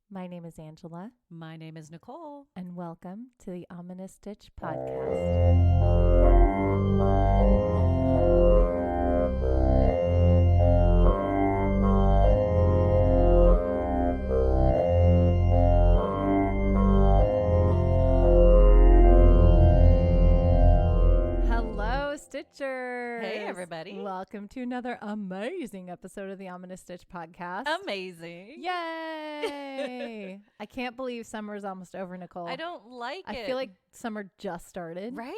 My name is Angela, My name is Nicole. and welcome to the Bobble Stitch podcast. Hello, Stitchers. Hey, everybody. Welcome to another amazing episode of the Bobble Stitch podcast. Amazing. Yay! I can't believe summer's almost over, Nicole. I don't like it. I feel like summer just started. Right?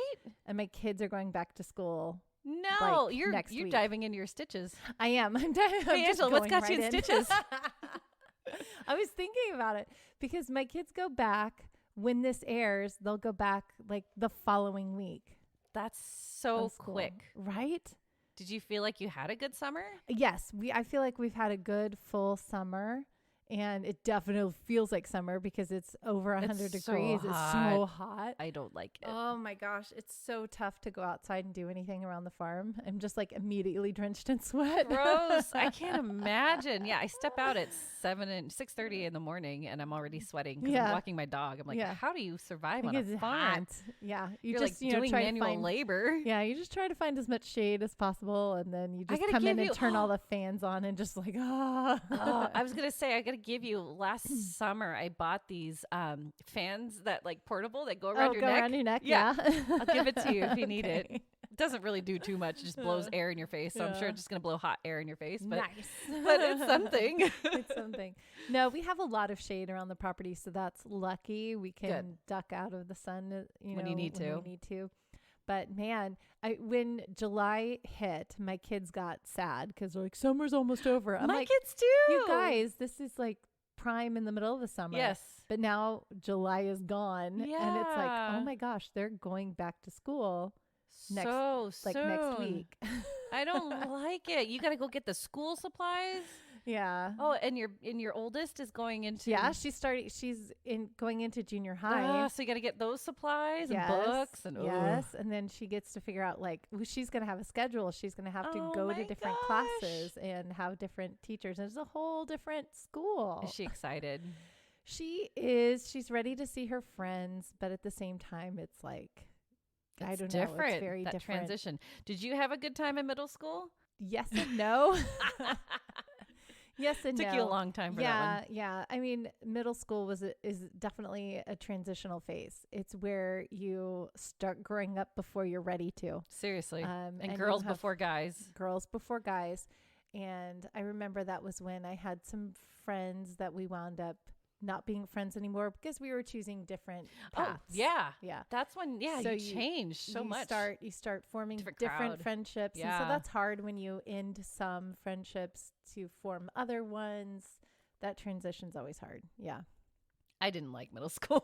And my kids are going back to school. No, Like, you're next week. diving into your stitches. I am. I'm Hey, just Angela, what's going got you in right stitches? I was thinking about it because my kids go back when this airs. They'll go back like the following week. That's so of school, quick. right? Did you feel like you had a good summer? Yes, I feel like we've had a good full summer. And it definitely feels like summer because it's over 100 It's so degrees. It's so hot. I don't like it. Oh my gosh. It's so tough to go outside and do anything around the farm. I'm just like immediately drenched in sweat. Gross. I can't imagine. Yeah, I step out at 6:30 in the morning and I'm already sweating because Yeah. I'm walking my dog. I'm like, Yeah. how do you survive on Because a it's farm? hot. Yeah. You're just, like doing try to manual find, labor. Yeah. You just try to find as much shade as possible. And then you just gotta come in give and you- turn all the fans on and just like, ah. I was gonna say I gotta give you. Last summer, I bought these fans that like portable that go around your neck. around your neck. Yeah. Yeah. I'll give it to you if you need it. Okay. It doesn't really do too much; it just blows air in your face. So I'm sure Yeah. it's just gonna blow hot air in your face. But Nice. but it's something. It's something. No, we have a lot of shade around the property, so that's lucky. We can Good. duck out of the sun, When you need to. we need to. But man, when July hit, my kids got sad because they're like, "Summer's almost over." I'm My like, kids too. "You guys, this is like prime in the middle of the summer." Yes. But now July is gone, and it's like, Yeah. oh my gosh, they're going back to school next- so next soon. week. I don't like it. You got to go get the school supplies. Yeah. Oh, and your oldest is going into Yeah, she's going into junior high. So you got to get those supplies Yes, and books and yes, and then she gets to figure out like she's going to have a schedule. She's going to have to Oh go to my different gosh. classes and have different teachers. And it's a whole different school. Is she excited? She is. She's ready to see her friends, but at the same time, it's like I It's don't know. different. It's very that different. transition. Did you have a good time in middle school? Yes and no. Yes and Took no. you a long time for that one. Yeah. I mean, middle school is definitely a transitional phase. It's where you start growing up before you're ready to. Seriously. And and you girls have before guys. Girls before guys. And I remember that was when I had some friends that we wound up not being friends anymore because we were choosing different paths. Oh, yeah. Yeah. That's when, So you change so much. You start forming Different different crowd. friendships. And Yeah. so that's hard when you end some friendships to form other ones. That transition's always hard. Yeah. I didn't like middle school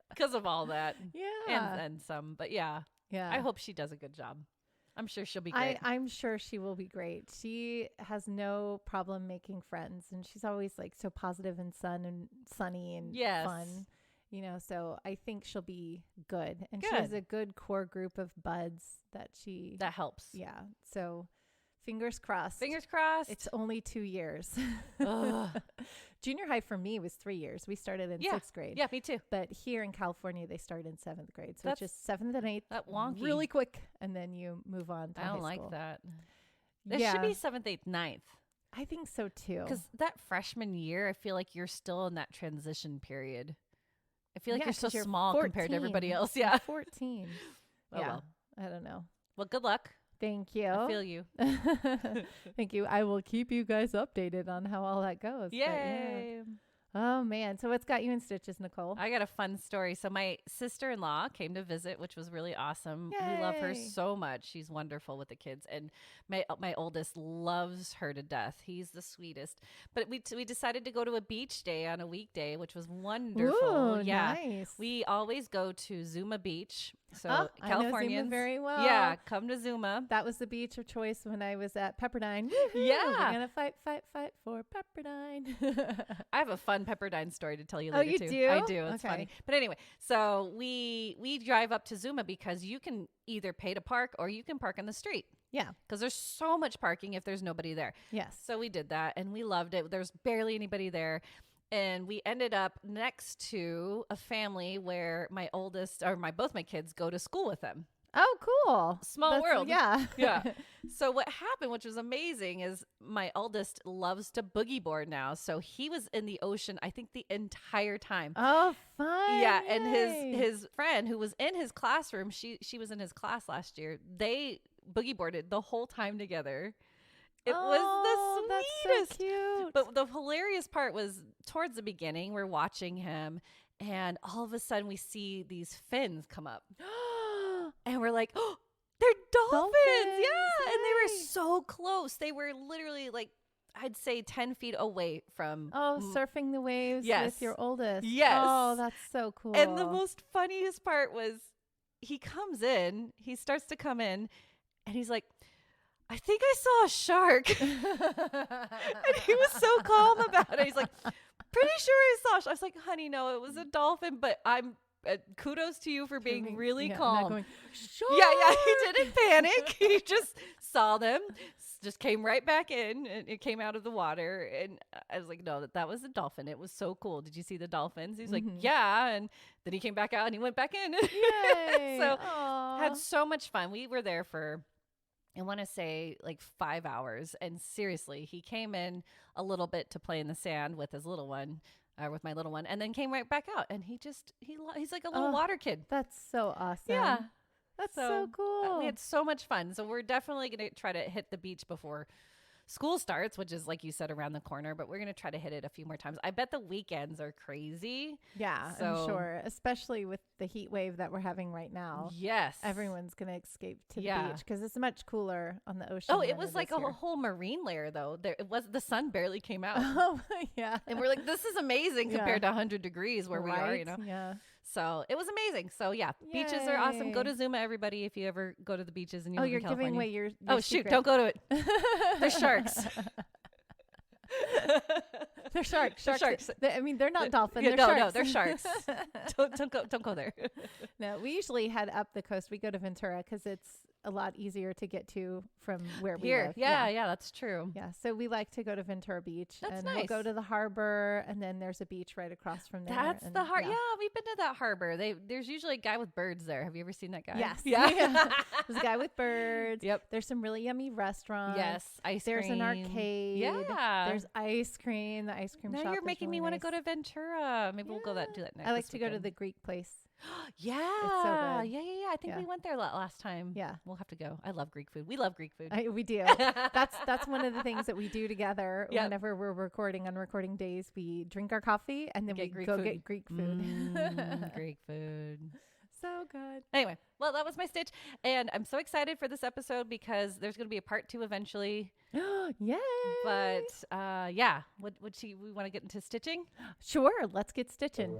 because of all that Yeah. and some. But yeah, Yeah. I hope she does a good job. I'm sure she'll be great. I'm sure she will be great. She has no problem making friends, and she's always like so positive and sunny and Yes. fun. So I think she'll be good. And she Good. has a good core group of buds that that helps. yeah. So fingers crossed. Fingers crossed. It's only 2 years. Ugh. Junior high for me was 3 years. We started in Yeah. 6th grade. Yeah, me too. But here in California, they start in 7th grade. So That's it's just 7th and 8th. that wonky. Really quick. And then you move on to I high don't like school. that. It Yeah. should be 7th, 8th, 9th. I think so too. Because that freshman year, I feel like you're still in that transition period. I feel like Yeah, you're so 'cause you're small compared to everybody 14. else. Yeah. 14. Oh, yeah. well. I don't know. Well, good luck. Thank you. I feel you. Thank you. I will keep you guys updated on how all that goes. But yeah. Yay. Oh, man. So what's got you in stitches, Nicole? I got a fun story. So my sister-in-law came to visit, which was really awesome. We love her Yay. so much. She's wonderful with the kids, and my oldest loves her to death. He's the sweetest. But we decided to go to a beach day on a weekday, which was wonderful. Ooh, yeah, nice. we always go to Zuma Beach. So Oh, I know Zuma Californians, very well. yeah, come to Zuma. That was the beach of choice when I was at Pepperdine. Yeah. We're going to fight for Pepperdine. I have a fun Pepperdine story to tell you Oh, later you too. do? I do. It's Okay. funny. But anyway, so we drive up to Zuma because you can either pay to park or you can park on the street. Yeah. Because there's so much parking if there's nobody there. Yes. So we did that and we loved it. There's barely anybody there. And we ended up next to a family where both my kids go to school with them. Oh, cool. Small world. Yeah. Yeah. So what happened, which was amazing, is my oldest loves to boogie board now. So he was in the ocean, I think, the entire time. Oh, fun. Yeah. And his friend who was in his classroom, she was in his class last year. They boogie boarded the whole time together. It was the sweetest. That's so cute. But the hilarious part was towards the beginning, we're watching him and all of a sudden we see these fins come up. And we're like, oh, they're dolphins. Yeah. And they were so close. They were literally like, I'd say 10 feet away from. Oh, surfing the waves with your oldest. Yes. Oh, that's so cool. And the most funniest part was he starts to come in and he's like, I think I saw a shark. And he was so calm about it. He's like, pretty sure I saw a shark. I was like, honey, no, it was a dolphin, but I'm kudos to you for being really calm. Going, yeah, he didn't panic. He just saw them, just came right back in, and it came out of the water. And I was like, no, that was a dolphin. It was so cool. Did you see the dolphins? He's like, yeah. And then he came back out and he went back in. Yay. So had so much fun. We were there for, I want to say, like 5 hours. And seriously, he came in a little bit to play in the sand with his little one. With my little one, and then came right back out, and he's like a little water kid. That's so awesome. Yeah, that's so cool. We had so much fun. So we're definitely going to try to hit the beach before school starts, which is, like you said, around the corner, but we're going to try to hit it a few more times. I bet the weekends are crazy. Yeah, so, I'm sure, especially with the heat wave that we're having right now. Yes. Everyone's going to escape to the beach because it's much cooler on the ocean. Oh, it was like a whole marine layer, though. The sun barely came out. Oh, yeah. And we're like, this is amazing compared to 100 degrees where we are, you know? Yeah. So it was amazing. So yeah, beaches are awesome. Go to Zuma, everybody, if you ever go to the beaches and you live in California. Giving away your oh, shoot. Don't go to it. There's sharks. They're sharks. Sharks. I mean, they're not dolphins. Yeah, they're sharks. No, they're sharks. Don't go there. No, we usually head up the coast. We go to Ventura because it's a lot easier to get to from where we live. Yeah, that's true. Yeah, so we like to go to Ventura Beach. That's and nice. We'll go to the harbor, and then there's a beach right across from there. That's the harbor. Yeah, we've been to that harbor. There's usually a guy with birds there. Have you ever seen that guy? Yes. Yeah. There's a guy with birds. Yep. There's some really yummy restaurants. Yes. Ice cream. There's an arcade. Yeah. There's ice cream. The ice cream shop. Now you're making me want to nice. go to Ventura. Maybe we'll do that next. I like to go to the Greek place. Yeah. It's so good. Yeah. I think we went there last time. Yeah. We'll have to go. I love Greek food. We love Greek food. We do. That's one of the things that we do together whenever we're recording. On recording days, we drink our coffee and then we go get Greek food. Greek food. So good. Anyway, well, that was my stitch. And I'm so excited for this episode because there's going to be a part 2 eventually. Yay. But yeah, we want to get into stitching? Sure. Let's get stitching.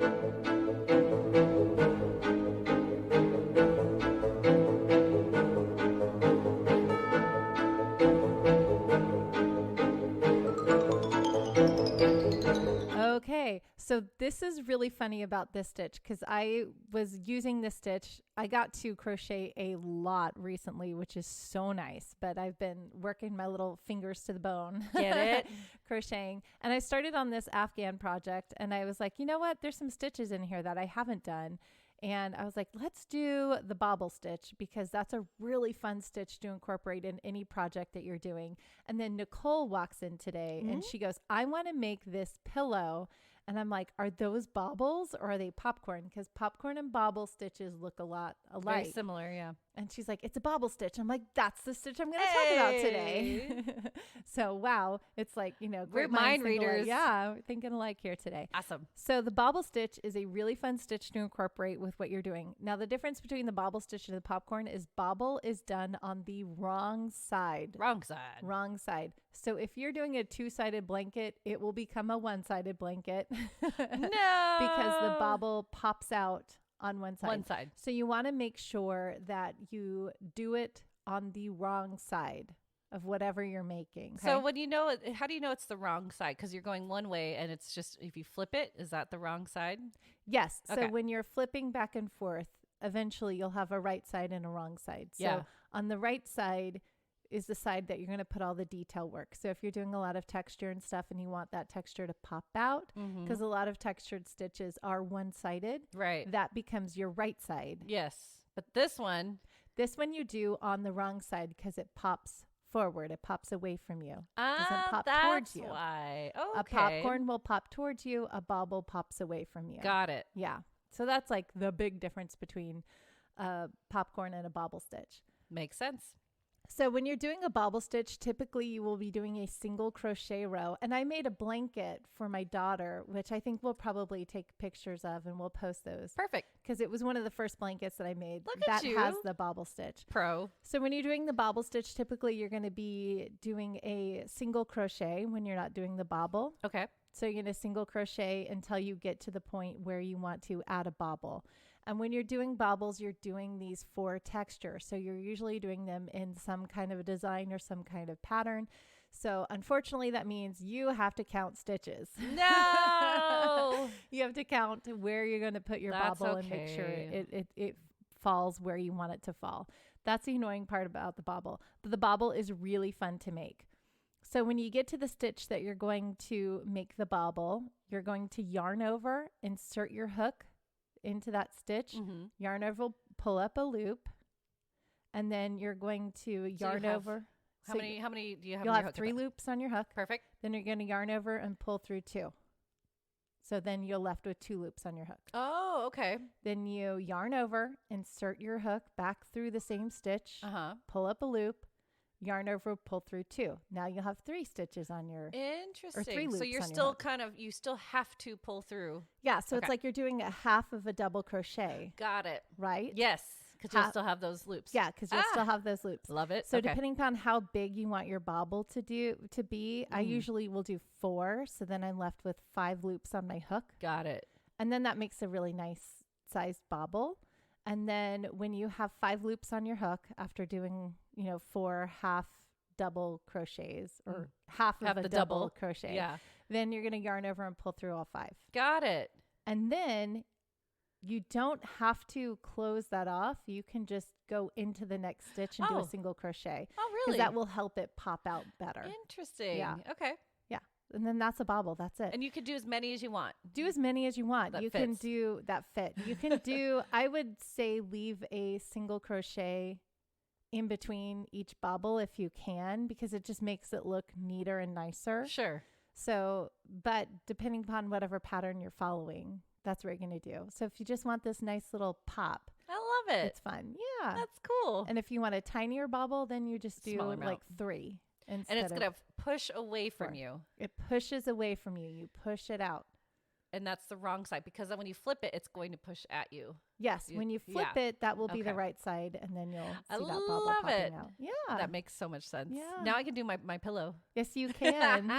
Okay, so this is really funny about this stitch because I was using this stitch. I got to crochet a lot recently, which is so nice, but I've been working my little fingers to the bone. Get it? Crocheting. And I started on this Afghan project and I was like, you know what? There's some stitches in here that I haven't done. And I was like, let's do the bobble stitch because that's a really fun stitch to incorporate in any project that you're doing. And then Nicole walks in today and she goes, I want to make this pillow. And I'm like, are those baubles or are they popcorn? Because popcorn and bobble stitches look a lot alike. Very similar, yeah. And she's like, it's a bobble stitch. I'm like, that's the stitch I'm going to talk about today. So, wow. It's like, we're mind readers. Yeah, we're thinking alike here today. Awesome. So the bobble stitch is a really fun stitch to incorporate with what you're doing. Now, the difference between the bobble stitch and the popcorn is bobble is done on the wrong side. Wrong side. So if you're doing a 2-sided blanket, it will become a 1-sided blanket. No. Because the bobble pops out on one side. So you want to make sure that you do it on the wrong side of whatever you're making. Okay? So how do you know it's the wrong side? Because you're going one way and it's just, if you flip it, is that the wrong side? Yes. Okay. So when you're flipping back and forth, eventually you'll have a right side and a wrong side. So on the right side, is the side that you're going to put all the detail work. So if you're doing a lot of texture and stuff and you want that texture to pop out, because a lot of textured stitches are one-sided, Right. that becomes your right side. Yes. But this one you do on the wrong side because it pops forward. It pops away from you. Doesn't pop that's towards you. why. A popcorn will pop towards you. A bobble pops away from you. Got it. Yeah. So that's like the big difference between a popcorn and a bobble stitch. Makes sense. So when you're doing a bobble stitch, typically you will be doing a single crochet row. And I made a blanket for my daughter, which I think we'll probably take pictures of and we'll post those. Perfect. Because it was one of the first blankets that I made Look that at you. has the bobble stitch. Pro. So when you're doing the bobble stitch, typically you're going to be doing a single crochet when you're not doing the bobble. Okay. So you're going to single crochet until you get to the point where you want to add a bobble. And when you're doing bobbles, you're doing these for texture. So you're usually doing them in some kind of a design or some kind of pattern. So unfortunately, that means you have to count stitches. No. You have to count where you're going to put your That's bobble and make sure it falls where you want it to fall. That's the annoying part about the bobble. But the bobble is really fun to make. So when you get to the stitch that you're going to make the bobble, you're going to yarn over, insert your hook into that stitch, yarn over, pull up a loop, and then you're going to yarn over. How many do you have? You'll on your have hook 3 loops on your hook. Perfect. Then you're going to yarn over and pull through 2. So then you're left with 2 loops on your hook. Oh, okay. Then you yarn over, insert your hook back through the same stitch, pull up a loop, yarn over, pull through 2. Now you'll have 3 stitches on your Interesting. or 3 loops so you're on your still hook. you still have to pull through. Yeah, so it's Okay. like you're doing a half of a double crochet, Got it. right? Yes, because you'll still have those loops. Yeah, because you'll still have those loops. Love it. So okay. depending upon how big you want your bobble to be, I usually will do 4. So then I'm left with 5 loops on my hook. Got it. And then that makes a really nice sized bobble. And then when you have 5 loops on your hook after doing, 4 half double crochets or half of a double crochet, Yeah. then you're going to yarn over and pull through all 5. Got it. And then you don't have to close that off. You can just go into the next stitch and do Oh. a single crochet. Oh, Because really? that will help it pop out better. Interesting. Yeah. Okay. Yeah. And then that's a bobble. That's it. And you could do as many as you want. Do as many as you want. That You can fits. do that fit. You can do, I would say leave a single crochet in between each bobble if you can, because it just makes it look neater and nicer. Sure. So, but depending upon whatever pattern you're following, that's what you're going to do. So if you just want this nice little pop, I love it. it's fun. Yeah. That's cool. And if you want a tinier bobble, then you just do Smaller like 3. And it's going to push away from 4. you. It pushes away from you. You push it out. And that's the wrong side, because then when you flip it, it's going to push at you. Yes. When you flip it, that will be the Okay. right side. And then you'll see I that bobble love popping it. out. Yeah. That makes so much sense. Yeah. Now I can do my pillow. Yes, you can.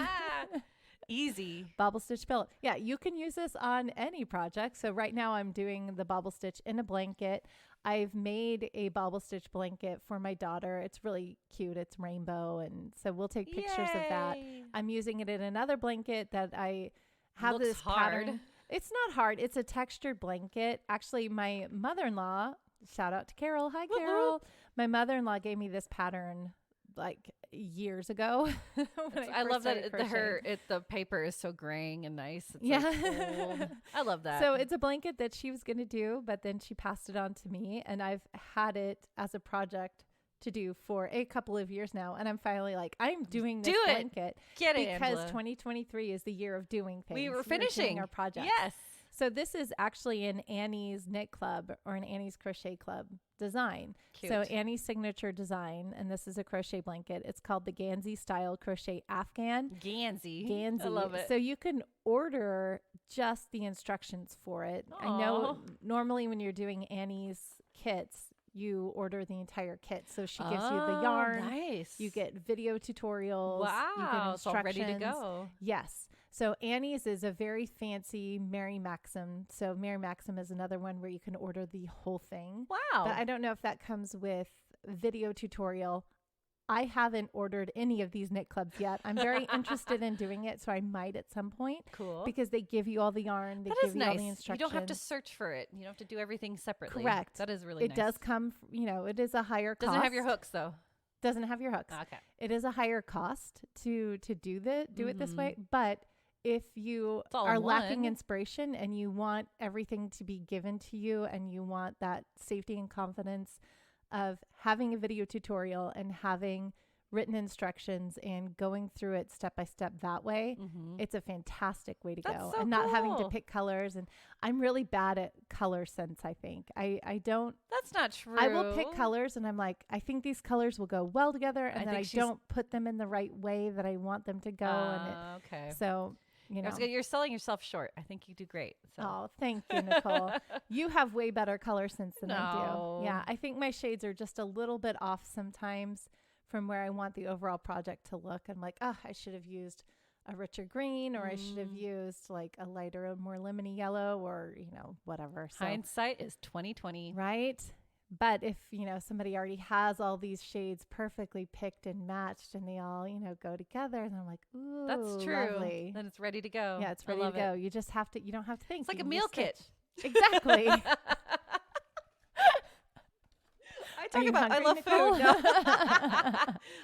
Easy. Bobble stitch pillow. Yeah, you can use this on any project. So right now I'm doing the bobble stitch in a blanket. I've made a bobble stitch blanket for my daughter. It's really cute. It's rainbow. And so we'll take pictures of that. Yay. I'm using it in another blanket that I have Looks this hard. pattern. It's not hard. It's a textured blanket. Actually, my mother-in-law, shout out to Carol. Hi, Whoop, Carol. whoop. My mother-in-law gave me this pattern like years ago. when I first love started that crocheting. the paper is so graying and nice. It's Yeah. like old. I love that. So it's a blanket that she was going to do, but then she passed it on to me, and I've had it as a project to do for a couple of years now. And I'm finally like, I'm doing this Do it. blanket Get it, because Angela. 2023 is the year of doing things. We were We're doing finishing our project. Yes. So this is actually an Annie's Knit Club or an Annie's Crochet Club design. Cute. So Annie's signature design, and this is a crochet blanket. It's called the Gansey Style Crochet Afghan. Gansey. I love it. So you can order just the instructions for it. I know normally when you're doing Annie's kits, you order the entire kit. So she gives you the yarn. Nice. You get video tutorials. You get Wow. It's all ready to instructions. go. Yes. So Annie's is a very fancy Mary Maxim. So Mary Maxim is another one where you can order the whole thing. Wow. But I don't know if that comes with video tutorial. I haven't ordered any of these knit clubs yet. I'm very interested in doing it, so I might at some point. Cool. Because they give you all the yarn, they That give is you all nice. the You instructions. don't have to search for it. You don't have to do everything separately. Correct. That is really It nice. does come, it is a higher cost. Doesn't have your hooks though. Doesn't have your hooks. Okay. It is a higher cost to do it this way, but if you It's all are in lacking one. inspiration and you want everything to be given to you and you want that safety and confidence of having a video tutorial and having written instructions and going through it step by step that way, it's a fantastic way to That's go. so And not having to cool. pick colors. And I'm really bad at color sense, I think. I don't. That's not true. I will pick colors and I'm like, I think these colors will go well together, and then I don't put them in the right way that I want them to go. Okay. So, you know. You're selling yourself short. I think you do great. So. Oh, thank you, Nicole. You have way better color sense than I No. do. Yeah, I think my shades are just a little bit off sometimes from where I want the overall project to look. I'm like, oh, I should have used a richer green, or I should have used like a lighter, more lemony yellow, or, you know, whatever. So, hindsight is 2020. right? But if, you know, somebody already has all these shades perfectly picked and matched and they all, you know, go together, then I'm like, ooh, That's true. lovely. Then it's ready to go. Yeah, it's I ready to love go. it. You just have to, you don't have to think. It's like You a can meal just kit. stitch. Exactly. I Are talk you about I hungry, love Nicole? food. No.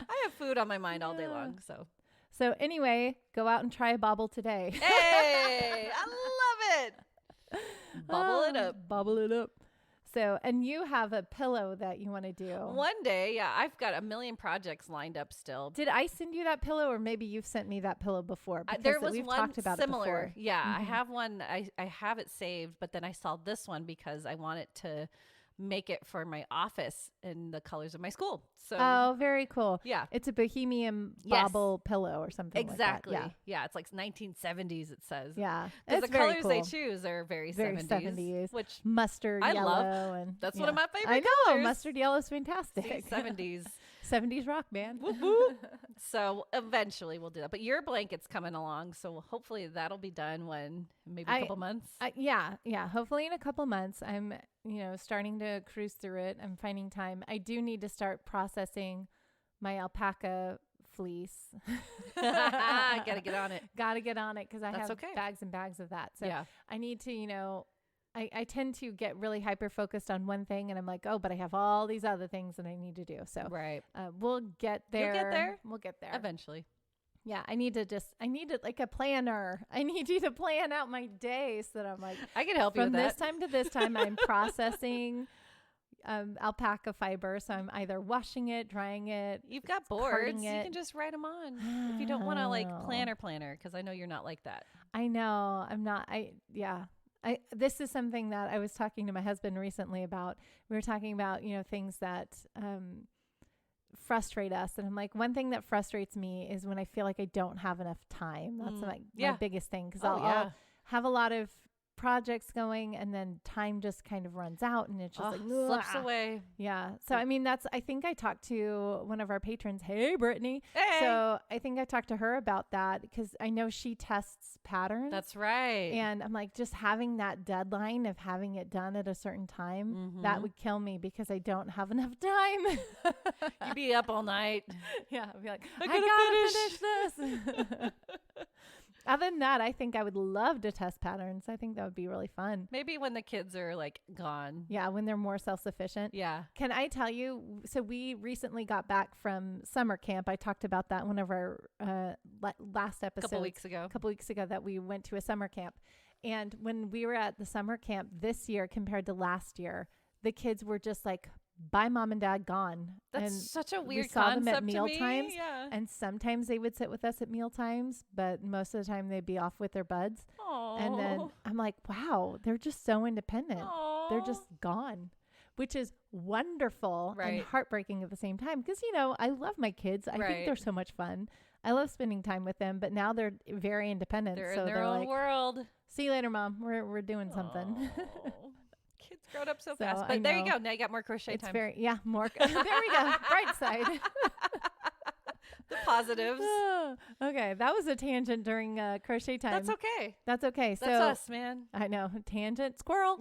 I have food on my mind all day long. So So anyway, go out and try a bobble today. hey, I love it. Bubble it up. Bubble it up. So, and you have a pillow that you want to do. One day, yeah, I've got a million projects lined up still. Did I send you that pillow, or maybe you've sent me that pillow before? There Because was we've one talked about similar. it before. Yeah, I have one. I have it saved, but then I saw this one because I wanted to make it for my office in the colors of my school. So Oh, very cool. yeah, It's a bohemian Yes. bobble pillow or something exactly. like that. Yeah, it's like 1970s. It says. Yeah. Because It's the very colors cool. they choose are very, Very 70s, 70s. which Mustard I yellow. love. And that's yeah. one of my favorite I know. colors. Mustard yellow is fantastic. See, 70s. 70s rock, man. Whoop, whoop. So eventually we'll do that. But your blanket's coming along, so hopefully that'll be done when maybe a couple months. Yeah. Hopefully in a couple months. I'm, you know, starting to cruise through it. I'm finding time. I do need to start processing my alpaca fleece. Gotta get on it. Gotta get on it because I That's have okay. bags and bags of that. So Yeah. I need to, you know, I tend to get really hyper focused on one thing, and I'm like, oh, but I have all these other things that I need to do. So Right. we'll get there. You'll get there. We'll get there. Eventually. Yeah, I need it like a planner. I need you to plan out my day so that I'm like, I can help you from with this that. time to this time, I'm processing alpaca fiber. So I'm either washing it, drying it. You've got carding boards. You it. can just write them on if you don't want to like Oh. planner, because I know you're not like that. I know. I'm not. This is something that I was talking to my husband recently about. We were talking about, you know, things that frustrate us. And I'm like, one thing that frustrates me is when I feel like I don't have enough time. That's my biggest thing. Because I'll have a lot of projects going, and then time just kind of runs out, and it's just like slips "Ugh." away. Yeah. So, I mean, I think I talked to one of our patrons. Hey, Brittany. Hey. So I think I talked to her about that because I know she tests patterns. That's right. And I'm like, just having that deadline of having it done at a certain time, that would kill me because I don't have enough time. You'd be up all night. Yeah. I'd be like, I I gotta finish this. Other than that, I think I would love to test patterns. I think that would be really fun. Maybe when the kids are like gone. Yeah, when they're more self-sufficient. Yeah. Can I tell you, so we recently got back from summer camp. I talked about that in one of our last episodes. A couple weeks ago. That we went to a summer camp. And when we were at the summer camp this year compared to last year, the kids were just like, bye, mom and dad, gone. That's and such a weird we saw concept them at meal to me. times. Yeah. And sometimes they would sit with us at meal times, but most of the time they'd be off with their buds. Aww. And then I'm like, wow, they're just so independent. They're just gone, which is wonderful and heartbreaking at the same time. Because, you know, I love my kids. I think they're so much fun. I love spending time with them, but now they're very independent. They're so in their they're own like, world. see you later, mom. We're doing something. Kids growing up so So, fast. I But there you know. go. Now you got more crochet It's time. more. There we go. Bright side. The positives. Okay, that was a tangent during crochet time. That's okay. That's okay. So That's us, man. I know, tangent, squirrel,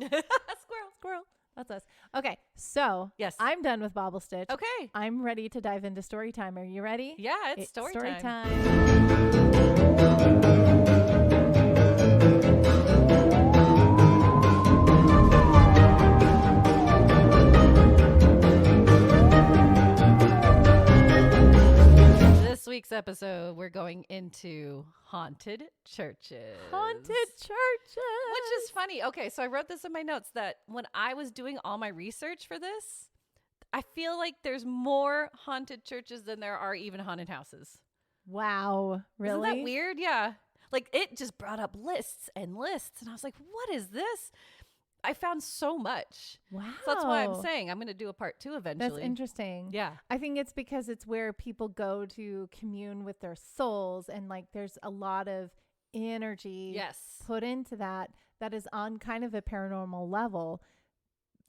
Squirrel. That's us. Okay, so Yes. I'm done with Bobble Stitch. Okay. I'm ready to dive into story time. Are you ready? Yeah, it's story time. time. into haunted churches. Haunted churches. Which is funny. Okay, so I wrote this in my notes that when I was doing all my research for this, I feel like there's more haunted churches than there are even haunted houses. Wow. Really? Isn't that weird? Yeah. Like it just brought up lists and lists. And I was like, what is this? I found so much. Wow. So that's why I'm saying I'm going to do a part 2 eventually. That's interesting. Yeah. I think it's because it's where people go to commune with their souls, and like there's a lot of energy put into that is on kind of a paranormal level.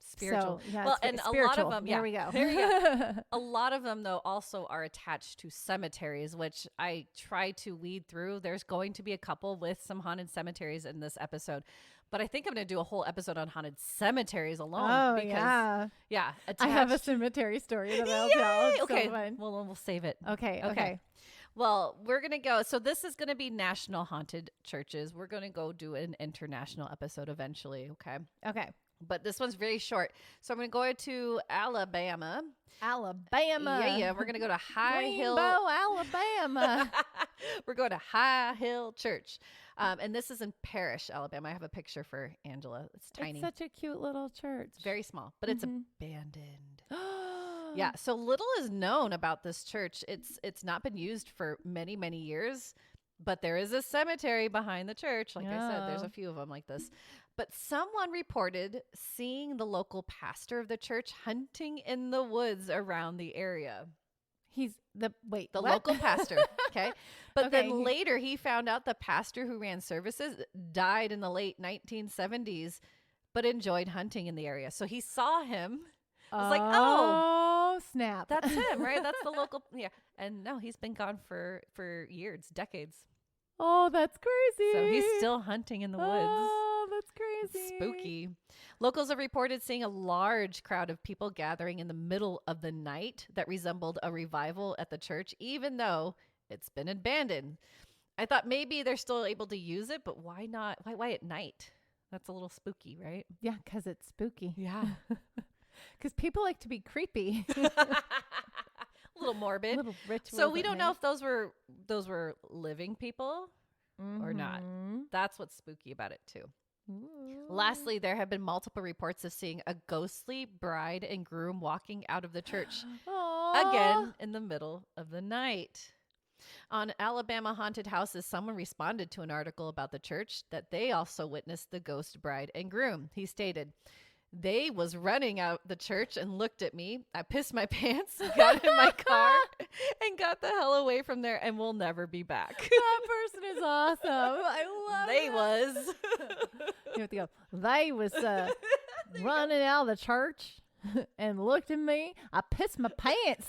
Spiritual. So, yeah, well, and spiritual. A lot of them, there we go. There we go. A lot of them, though, also are attached to cemeteries, which I try to weed through. There's going to be a couple with some haunted cemeteries in this episode. But I think I'm going to do a whole episode on haunted cemeteries alone. Oh, because, yeah. Attached. I have a cemetery story that I'll tell. It's okay. So fun. Well, we'll save it. Okay. Well, we're going to go. So this is going to be national haunted churches. We're going to go do an international episode eventually. Okay. But this one's very short. So I'm going to go to Alabama. Yeah. We're going to go to High Hill, Alabama. We're going to High Hill Church. And this is in Parrish, Alabama. I have a picture for Angela. It's tiny. It's such a cute little church. It's very small, but it's abandoned. Yeah. So little is known about this church. It's not been used for many, many years, but there is a cemetery behind the church. Like I said, there's a few of them like this. But someone reported seeing the local pastor of the church hunting in the woods around the area. He's the local pastor. Okay. But then later he found out the pastor who ran services died in the late 1970s, but enjoyed hunting in the area. So he saw him. I was like, oh, snap. That's him, right? That's the local. Yeah. And no, he's been gone for years, decades. Oh, that's crazy. So he's still hunting in the woods. Oh, that's crazy. Spooky. Locals have reported seeing a large crowd of people gathering in the middle of the night that resembled a revival at the church, even though it's been abandoned. I thought maybe they're still able to use it, but why not? Why at night? That's a little spooky, right? Yeah, because it's spooky. Yeah. Because people like to be creepy. A little morbid. A little ritual. So we don't know if those were living people or not. That's what's spooky about it too. Ooh. Lastly, there have been multiple reports of seeing a ghostly bride and groom walking out of the church again in the middle of the night. On Alabama Haunted Houses, someone responded to an article about the church that they also witnessed the ghost bride and groom. He stated, "They was running out the church and looked at me. I pissed my pants, got in my car, and got the hell away from there and will never be back." That person is awesome. I love They it. was. You have to go, they was running out of the church and looked at me. I pissed my pants.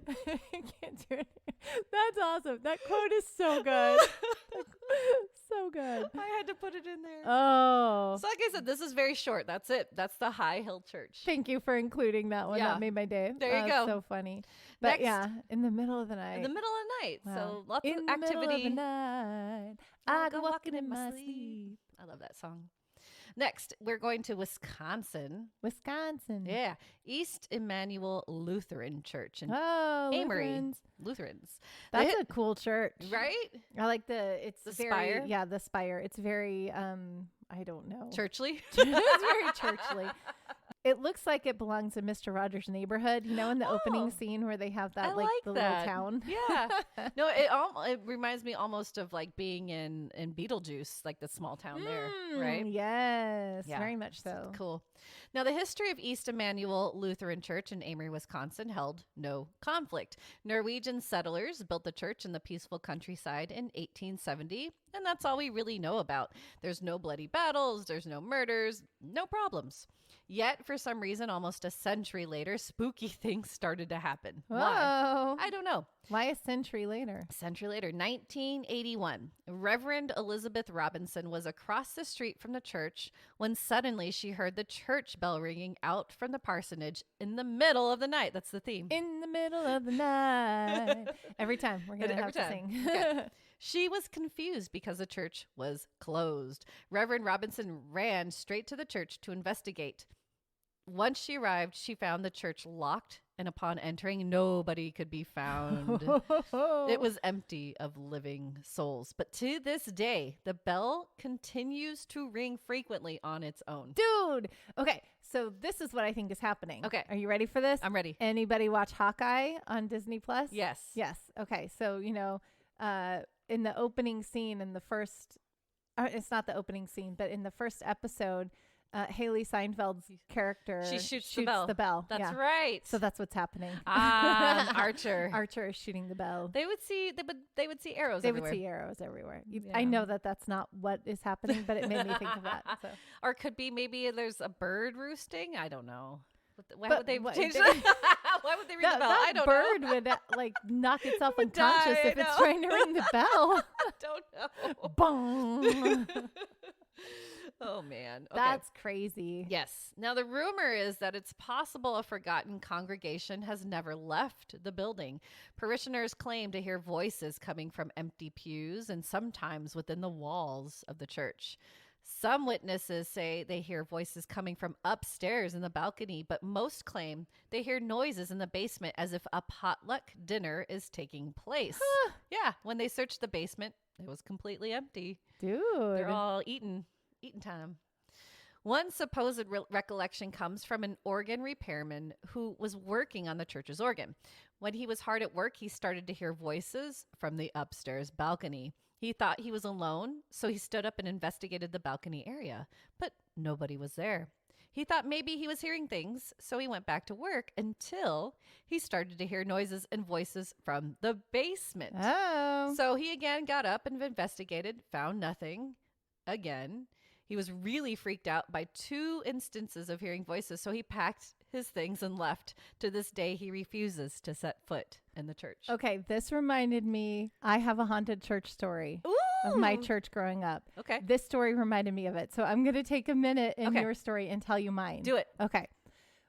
I can't do it. That's awesome. That quote is so good. So good. I had to put it in there. Oh. So like I said, this is very short. That's it. That's the High Hill Church. Thank you for including that one. Yeah. That made my day. There you go. So funny. But Next. yeah, in the middle of the night. In the middle of the night. Wow. So lots in of the activity. middle of the night, I go walking in my sleep. I love that song. Next, we're going to Wisconsin. Wisconsin. Yeah. East Emmanuel Lutheran Church in Oh, Amory. Lutherans. That's a cool church. Right? I like it's The very, spire? Yeah, the spire. It's very, I don't know. Churchly. It's very churchly. It looks like it belongs in Mr. Rogers' Neighborhood, in the opening scene where they have that, I like the that. little town. Yeah. No, it reminds me almost of like being in Beetlejuice, like the small town there, right? Yes, Yeah. very much so. Cool. Now, the history of East Emmanuel Lutheran Church in Amory, Wisconsin held no conflict. Norwegian settlers built the church in the peaceful countryside in 1870, and that's all we really know about. There's no bloody battles, there's no murders, no problems. Yet, for some reason, almost a century later, spooky things started to happen. Whoa. Why? I don't know. Why a century later? A century later, 1981, Reverend Elizabeth Robinson was across the street from the church when suddenly she heard the church bell ringing out from the parsonage in the middle of the night. That's the theme. In the middle of the night. Every time we're going to have to sing. Okay. She was confused because the church was closed. Reverend Robinson ran straight to the church to investigate. Once she arrived, she found the church locked, and upon entering, nobody could be found. It was empty of living souls. But to this day, the bell continues to ring frequently on its own. Dude. Okay. So this is what I think is happening. Okay. Are you ready for this? I'm ready. Anybody watch Hawkeye on Disney Plus? Yes. Yes. Okay. So, in the opening scene in the first, it's not the opening scene, but in the first episode, Haley Seinfeld's character She shoots the bell. That's yeah. right. So that's what's happening. Archer. Archer is shooting the bell. They would see arrows They everywhere. would see arrows everywhere. Yeah. I know that that's not what is happening, but it made me think of that. So. Or could be maybe there's a bird roosting. I don't know. Why But would they what- change they- that? Why would they ring the bell? I don't bird know. would knock itself Would unconscious die, if I it's know. trying to ring the bell. I don't know. Boom. Oh, man. Okay. That's crazy. Yes. Now, the rumor is that it's possible a forgotten congregation has never left the building. Parishioners claim to hear voices coming from empty pews and sometimes within the walls of the church. Some witnesses say they hear voices coming from upstairs in the balcony, but most claim they hear noises in the basement as if a potluck dinner is taking place. Yeah. When they searched the basement, it was completely empty. Dude. They're all eating time. One supposed recollection comes from an organ repairman who was working on the church's organ. When he was hard at work, he started to hear voices from the upstairs balcony. He thought he was alone, so he stood up and investigated the balcony area, but nobody was there. He thought maybe he was hearing things, so he went back to work until he started to hear noises and voices from the basement. Oh. So he again got up and investigated, found nothing again. He was really freaked out by 2 instances of hearing voices, so he packed his things and left. To this day, he refuses to set foot in the church. Okay, this reminded me, I have a haunted church story Ooh. of my church growing up. Okay. This story reminded me of it. So I'm going to take a minute in Okay. your story and tell you mine. Do it. Okay.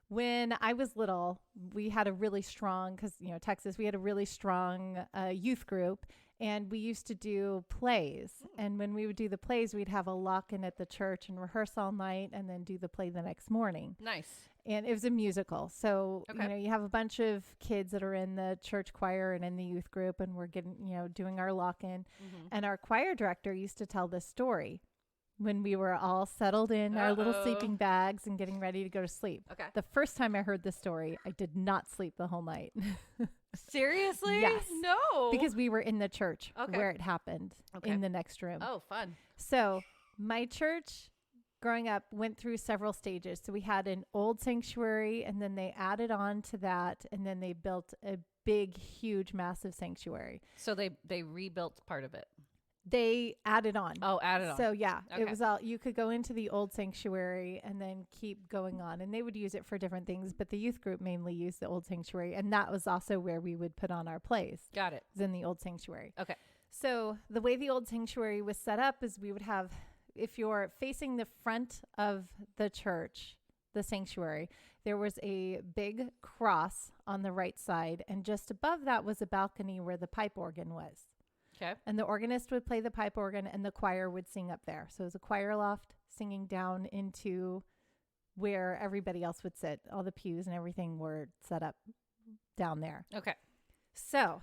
When I was little, we had a really strong, because, Texas, we had a really strong youth group. And we used to do plays. And when we would do the plays, we'd have a lock-in at the church and rehearse all night and then do the play the next morning. Nice. And it was a musical. So, Okay. you have a bunch of kids that are in the church choir and in the youth group, and we're getting, doing our lock-in. And our choir director used to tell this story when we were all settled in our little sleeping bags and getting ready to go to sleep. Okay. The first time I heard this story, I did not sleep the whole night. Seriously? Yes. No. Because we were in the church Okay. where it happened Okay. in the next room. Oh, fun. So my church growing up went through several stages. So we had an old sanctuary, and then they added on to that, and then they built a big, huge, massive sanctuary. So they rebuilt part of it. They added on. Oh, added on. So yeah, Okay. it was all, you could go into the old sanctuary and then keep going on, and they would use it for different things, but the youth group mainly used the old sanctuary, and that was also where we would put on our plays. Got it. Was in the old sanctuary. Okay. So the way the old sanctuary was set up is we would have, if you're facing the front of the church, the sanctuary, there was a big cross on the right side, and just above that was a balcony where the pipe organ was. Okay. And the organist would play the pipe organ and the choir would sing up there. So it was a choir loft singing down into where everybody else would sit. All the pews and everything were set up down there. Okay. So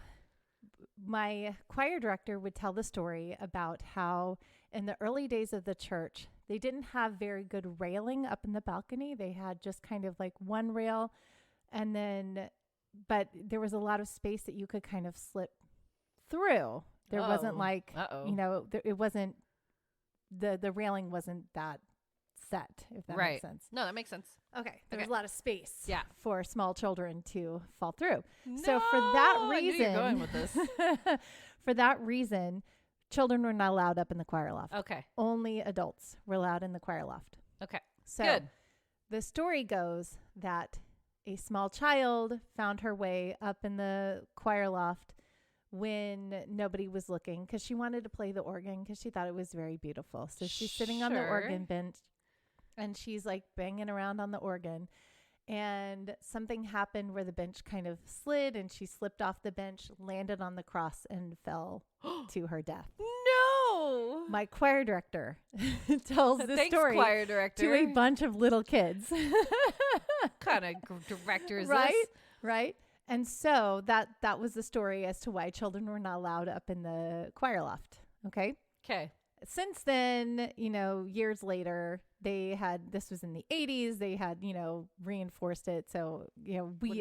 my choir director would tell the story about how in the early days of the church, they didn't have very good railing up in the balcony. They had just kind of like one rail, and then, but there was a lot of space that you could kind of slip through. There wasn't like, it wasn't, the railing wasn't that set, if that makes sense. No, that makes sense. Okay. There was a lot of space for small children to fall through. No, So for that I knew reason, you were going with this. for that reason, children were not allowed up in the choir loft. Okay. Only adults were allowed in the choir loft. Okay. So Good. the story goes that a small child found her way up in the choir loft when nobody was looking, because she wanted to play the organ because she thought it was very beautiful. So she's sitting on the organ bench and she's like banging around on the organ, and something happened where the bench kind of slid and she slipped off the bench, landed on the cross, and fell to her death. No. My choir director tells this Thanks, story choir director. to a bunch of little kids. kind of director is right? this? Right. And so that was the story as to why children were not allowed up in the choir loft. Okay. Okay. Since then, years later, this was in the 80s, they had, reinforced it. So,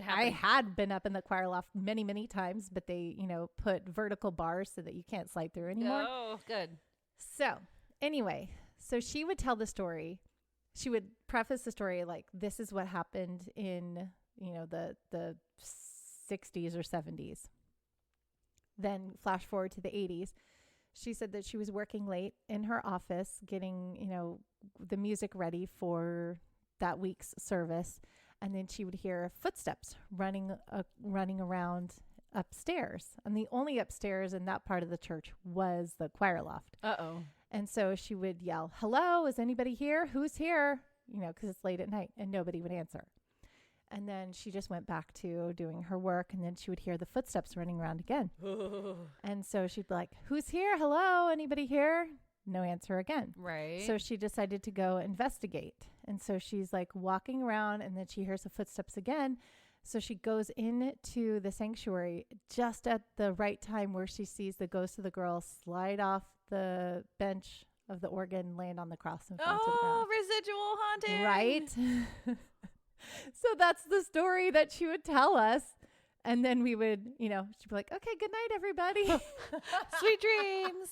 I had been up in the choir loft many, many times, but they, put vertical bars so that you can't slide through anymore. Oh, good. So anyway, so she would tell the story. She would preface the story like, this is what happened in, the 60s or 70s. Then flash forward to the 80s. She said that she was working late in her office getting, the music ready for that week's service. And then she would hear footsteps running around upstairs. And the only upstairs in that part of the church was the choir loft. Uh-oh. And so she would yell, "Hello, is anybody here? Who's here?" Because it's late at night, and nobody would answer. And then she just went back to doing her work, and then she would hear the footsteps running around again. And so she'd be like, "Who's here? Hello, anybody here?" No answer again. Right. So she decided to go investigate. And so she's like walking around, and then she hears the footsteps again. So she goes into the sanctuary just at the right time where she sees the ghost of the girl slide off the bench of the organ, land on the cross and fall to the ground. Residual haunting. Right? So that's the story that she would tell us. And then we would, she'd be like, "Okay, good night, everybody." Sweet dreams.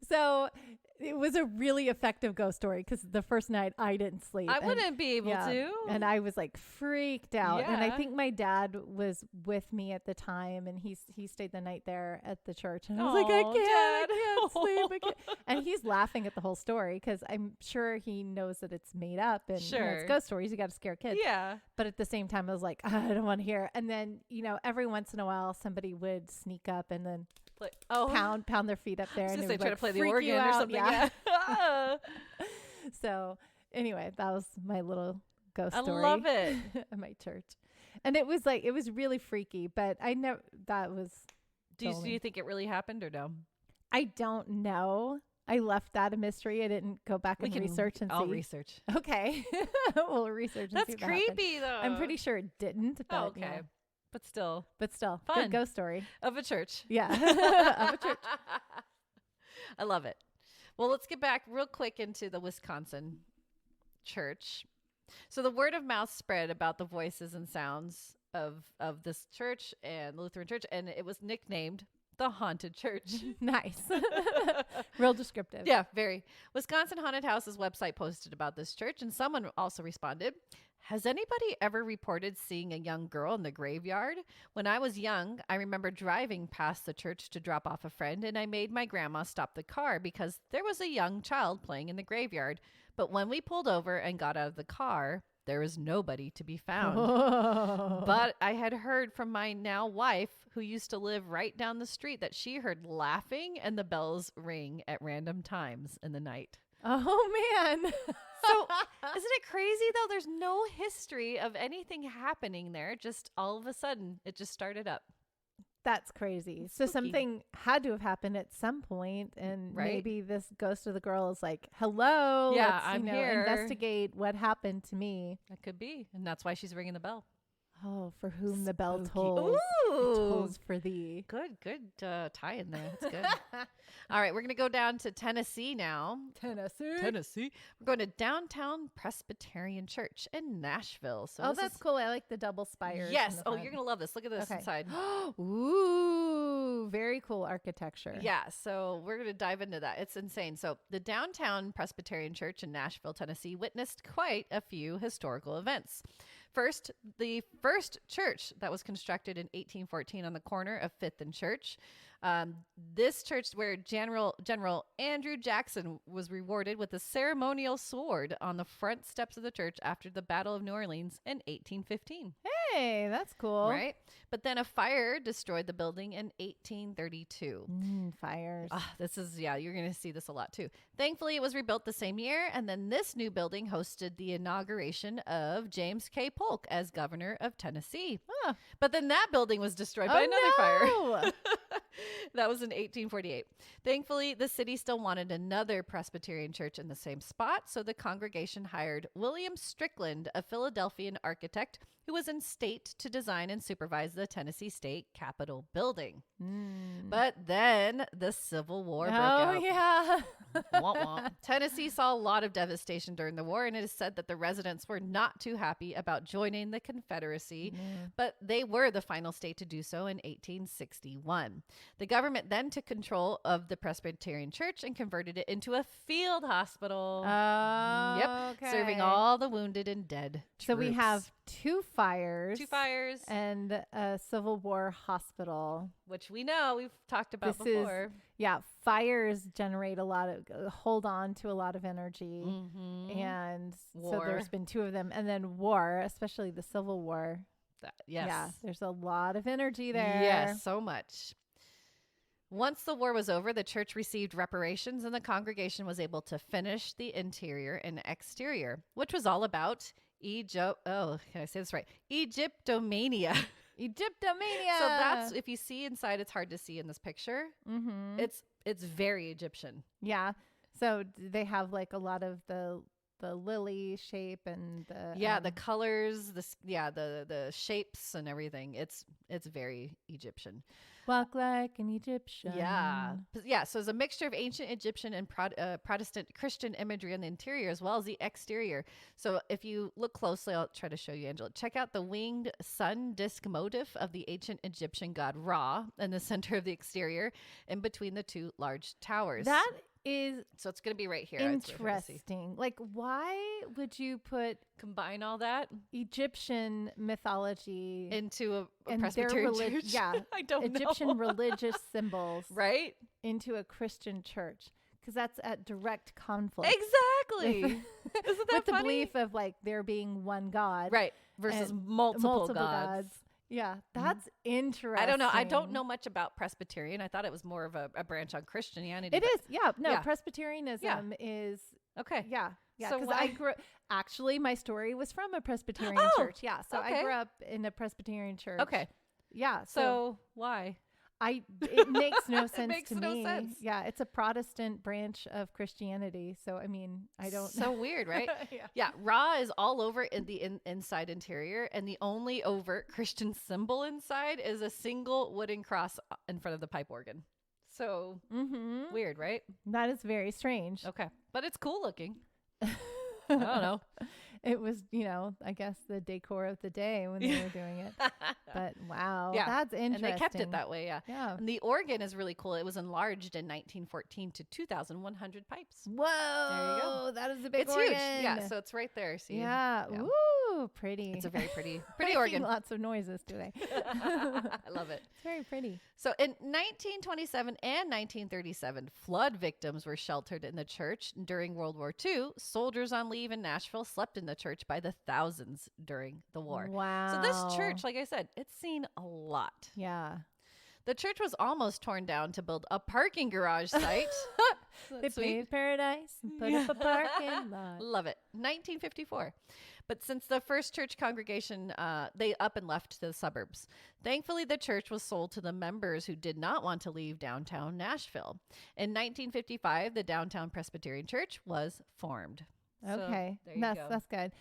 So it was a really effective ghost story because the first night I didn't sleep. I wouldn't be able to. And I was like freaked out. And I Yeah. think my dad was with me at the time, and he stayed the night there at the church. And I was like, I can't sleep. I can't. And he's laughing at the whole story because I'm sure he knows that it's made up and Sure. it's ghost stories. You got to scare kids. Yeah. But at the same time, I was like, I don't want to hear. And then, every once in a while, somebody would sneak up and then Like, pound their feet up there. And they it would, try like, to play the freak you organ or out. something. Yeah. Yeah. So anyway, that was my little ghost I story. love it. At my church. And it was really freaky, but I know that was. Do you think it really happened or no? I don't know. I left that a mystery. I didn't go back and research and I'll see. research. Okay. We'll research and That's see what happened. creepy though. I'm pretty sure it didn't, but Oh, okay. But still. Still, Fun. good ghost story. Of a church. Yeah. Of a church. I love it. Well, let's get back real quick into the Wisconsin church. So the word of mouth spread about the voices and sounds of this church and Lutheran church, and it was nicknamed the Haunted Church. Nice. Real descriptive. Yeah, very. Wisconsin Haunted House's website posted about this church, and someone also responded, "Has anybody ever reported seeing a young girl in the graveyard? When I was young, I remember driving past the church to drop off a friend, and I made my grandma stop the car because there was a young child playing in the graveyard. But when we pulled over and got out of the car, there was nobody to be found." Oh. But I had heard from my now wife, who used to live right down the street, that she heard laughing and the bells ring at random times in the night. Oh, man. So isn't it crazy, though? There's no history of anything happening there. Just all of a sudden, it just started up. That's crazy. So Spooky. something had to have happened at some point, and Right. maybe this ghost of the girl is like, "Hello, Yeah, let's, I'm here. investigate what happened to me." That could be. And that's why she's ringing the bell. Oh, for whom the bell Spooky. tolls, it Ooh. tolls for thee. Good tie in there. That's good. All right, we're going to go down to Tennessee now. Tennessee. We're going to Downtown Presbyterian Church in Nashville. So Oh, this that's is, cool. I like the double spires. in yes. the Oh, front. you're going to love this. Look at this Okay. inside. Ooh, very cool architecture. Yeah, so we're going to dive into that. It's insane. So the Downtown Presbyterian Church in Nashville, Tennessee witnessed quite a few historical events. First, the first church that was constructed in 1814 on the corner of 5th and Church. This church where General Andrew Jackson was rewarded with a ceremonial sword on the front steps of the church after the Battle of New Orleans in 1815. Hey, that's cool. Right? But then a fire destroyed the building in 1832. Fires. You're going to see this a lot too. Thankfully, it was rebuilt the same year. And then this new building hosted the inauguration of James K. Polk as governor of Tennessee. Huh. But then that building was destroyed by another fire. No. That was in 1848. Thankfully, the city still wanted another Presbyterian church in the same spot, so the congregation hired William Strickland, a Philadelphian architect who was in state to design and supervise the Tennessee State Capitol building. But then the Civil War broke out. Oh, yeah. Womp womp. Tennessee saw a lot of devastation during the war, and it is said that the residents were not too happy about joining the Confederacy, but they were the final state to do so in 1861. The government then took control of the Presbyterian Church and converted it into a field hospital. Oh, Yep, okay. serving all the wounded and dead So we troops. have two fires. And And a Civil War hospital. which we know we've talked about This before. Yeah, fires generate a lot of, hold on to a lot of energy. Mm-hmm. And so War. there's been two of them. And then war, especially the Civil War. Yes. Yeah, there's a lot of energy there. Yes, so much. Once the war was over, the church received reparations and the congregation was able to finish the interior and exterior, which was all about can I say this right? Egyptomania. Egyptomania. So that's, if you see inside, it's hard to see in this picture. Mm-hmm. It's very Egyptian. Yeah. So they have like a lot of the lily shape and The colors, the shapes and everything. It's very Egyptian. walk like an Egyptian. Yeah. So it's a mixture of ancient Egyptian and Protestant Christian imagery on the interior as well as the exterior. So if you look closely, I'll try to show you, Angela. Check out the winged sun disk motif of the ancient Egyptian god Ra in the center of the exterior, in between the two large towers. That is So it's going to be right here. It's really hard to see. interesting. Like, why would you put Combine all that Egyptian mythology into a and their Presbyterian church. Yeah, I don't Egyptian know. religious symbols Right? into a Christian church? Because that's at direct conflict. Exactly. With- Isn't that with the funny? belief of like there being one God. Right. Versus and multiple gods. Yeah, that's interesting. I don't know. I don't know much about Presbyterian. I thought it was more of a branch on Christianity. It is. Yeah. No, Yeah. Presbyterianism is. Okay. Yeah. Yeah. So Because why- I grew. Actually, my story was from a Presbyterian Oh, church. Yeah. So I okay. grew up in a Presbyterian church. Okay. Yeah. So why? It makes no sense makes to no me. sense. Yeah, it's a Protestant branch of Christianity. So I mean, I don't. So weird, right? Yeah. Yeah. Ra is all over in the inside interior, and the only overt Christian symbol inside is a single wooden cross in front of the pipe organ. So Mm-hmm. weird, right? That is very strange. Okay. But it's cool looking. I don't know. It was, I guess the decor of the day when they were doing it. But wow, Yeah. that's interesting. And they kept it that way, yeah. Yeah. And the organ is really cool. It was enlarged in 1914 to 2,100 pipes. Whoa, that is a big It's organ. huge. Yeah, so it's right there. See? Yeah. Yeah. Woo, pretty. It's a very pretty Making organ. Lots of noises today. I love it. It's very pretty. So in 1927 and 1937, flood victims were sheltered in the church. During World War II, soldiers on leave in Nashville slept in the church by the thousands during the war. Wow. So this church, like I said, it's seen a lot. Yeah. The church was almost torn down to build a parking garage site. They That's sweet. paved paradise and put up a parking lot. Love it. 1954. But since the first church congregation, they up and left to the suburbs. Thankfully, the church was sold to the members who did not want to leave downtown Nashville. In 1955, the Downtown Presbyterian Church was formed. So, Okay. there you go. That's good.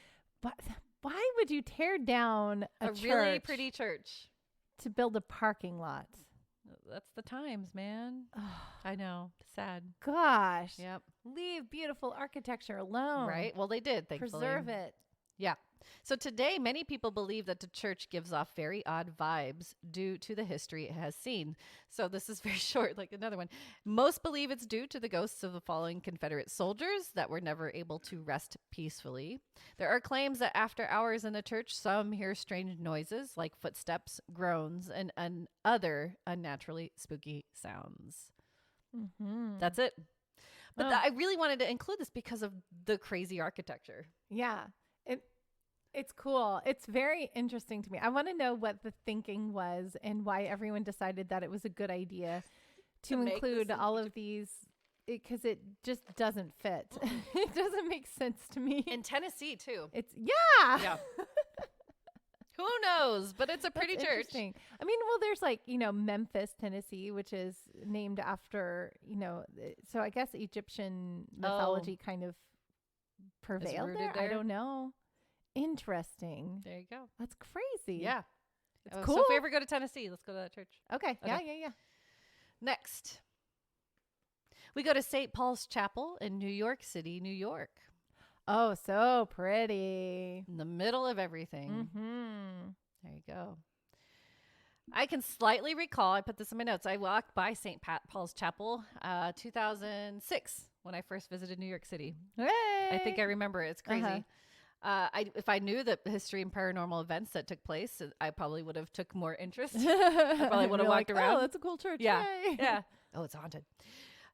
But why would you tear down a church really pretty church. to build a parking lot? That's the times, man. I know. Sad. Gosh. Yep. Leave beautiful architecture alone. Right? Well, they did, thankfully. Preserve it. Yeah. So today, many people believe that the church gives off very odd vibes due to the history it has seen. So this is very short, like another one. Most believe it's due to the ghosts of the fallen Confederate soldiers that were never able to rest peacefully. There are claims that after hours in the church, some hear strange noises like footsteps, groans, and other unnaturally spooky sounds. Mm-hmm. That's it. But Oh. I really wanted to include this because of the crazy architecture. Yeah. It's cool. It's very interesting to me. I want to know what the thinking was and why everyone decided that it was a good idea to make include this in all of these, because it just doesn't fit. It doesn't make sense to me. In Tennessee too. It's yeah. Who knows? But it's a pretty That's church. interesting. I mean, well, there's like, Memphis, Tennessee, which is named after, so I guess Egyptian mythology kind of prevailed rooted there. I there? don't know. Interesting. There you go. That's crazy. Yeah. It's So cool. if we ever go to Tennessee, let's go to that church. Okay. Yeah. Next, we go to St. Paul's Chapel in New York City, New York. Oh, so pretty. In the middle of everything. Mm-hmm. There you go. I can slightly recall, I put this in my notes, I walked by St. Paul's Chapel 2006 when I first visited New York City. Hey. I think I remember it. It's crazy. Uh-huh. If I knew the history and paranormal events that took place, I probably would have took more interest. I probably would have walked around. Oh, that's a cool church. Yeah. Yay. Yeah. Oh, it's haunted.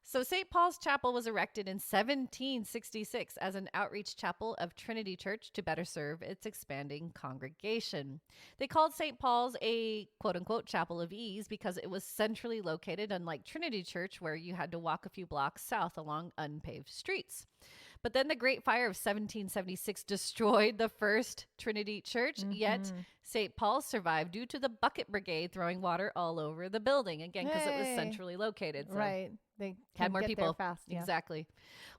So St. Paul's Chapel was erected in 1766 as an outreach chapel of Trinity Church to better serve its expanding congregation. They called St. Paul's a quote-unquote chapel of ease because it was centrally located, unlike Trinity Church, where you had to walk a few blocks south along unpaved streets. But then the Great Fire of 1776 destroyed the first Trinity Church, yet St. Paul's survived due to the bucket brigade throwing water all over the building, again, because it was Hey. centrally located. So Right. They had can more get people. there fast. Yeah. Exactly.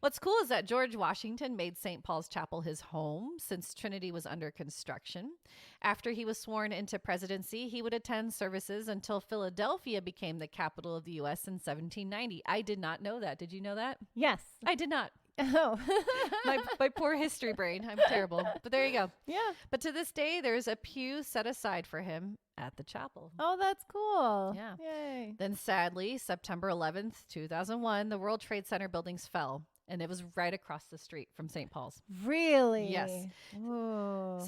What's cool is that George Washington made St. Paul's Chapel his home since Trinity was under construction. After he was sworn into presidency, he would attend services until Philadelphia became the capital of the U.S. in 1790. I did not know that. Did you know that? Yes. I did not. Oh. My poor history brain. I'm terrible. But there you go. Yeah. But to this day, there's a pew set aside for him at the chapel. Oh, that's cool. Yeah. Yay. Then sadly, September 11th, 2001, the World Trade Center buildings fell, and it was right across the street from St. Paul's. Really? Yes. Ooh.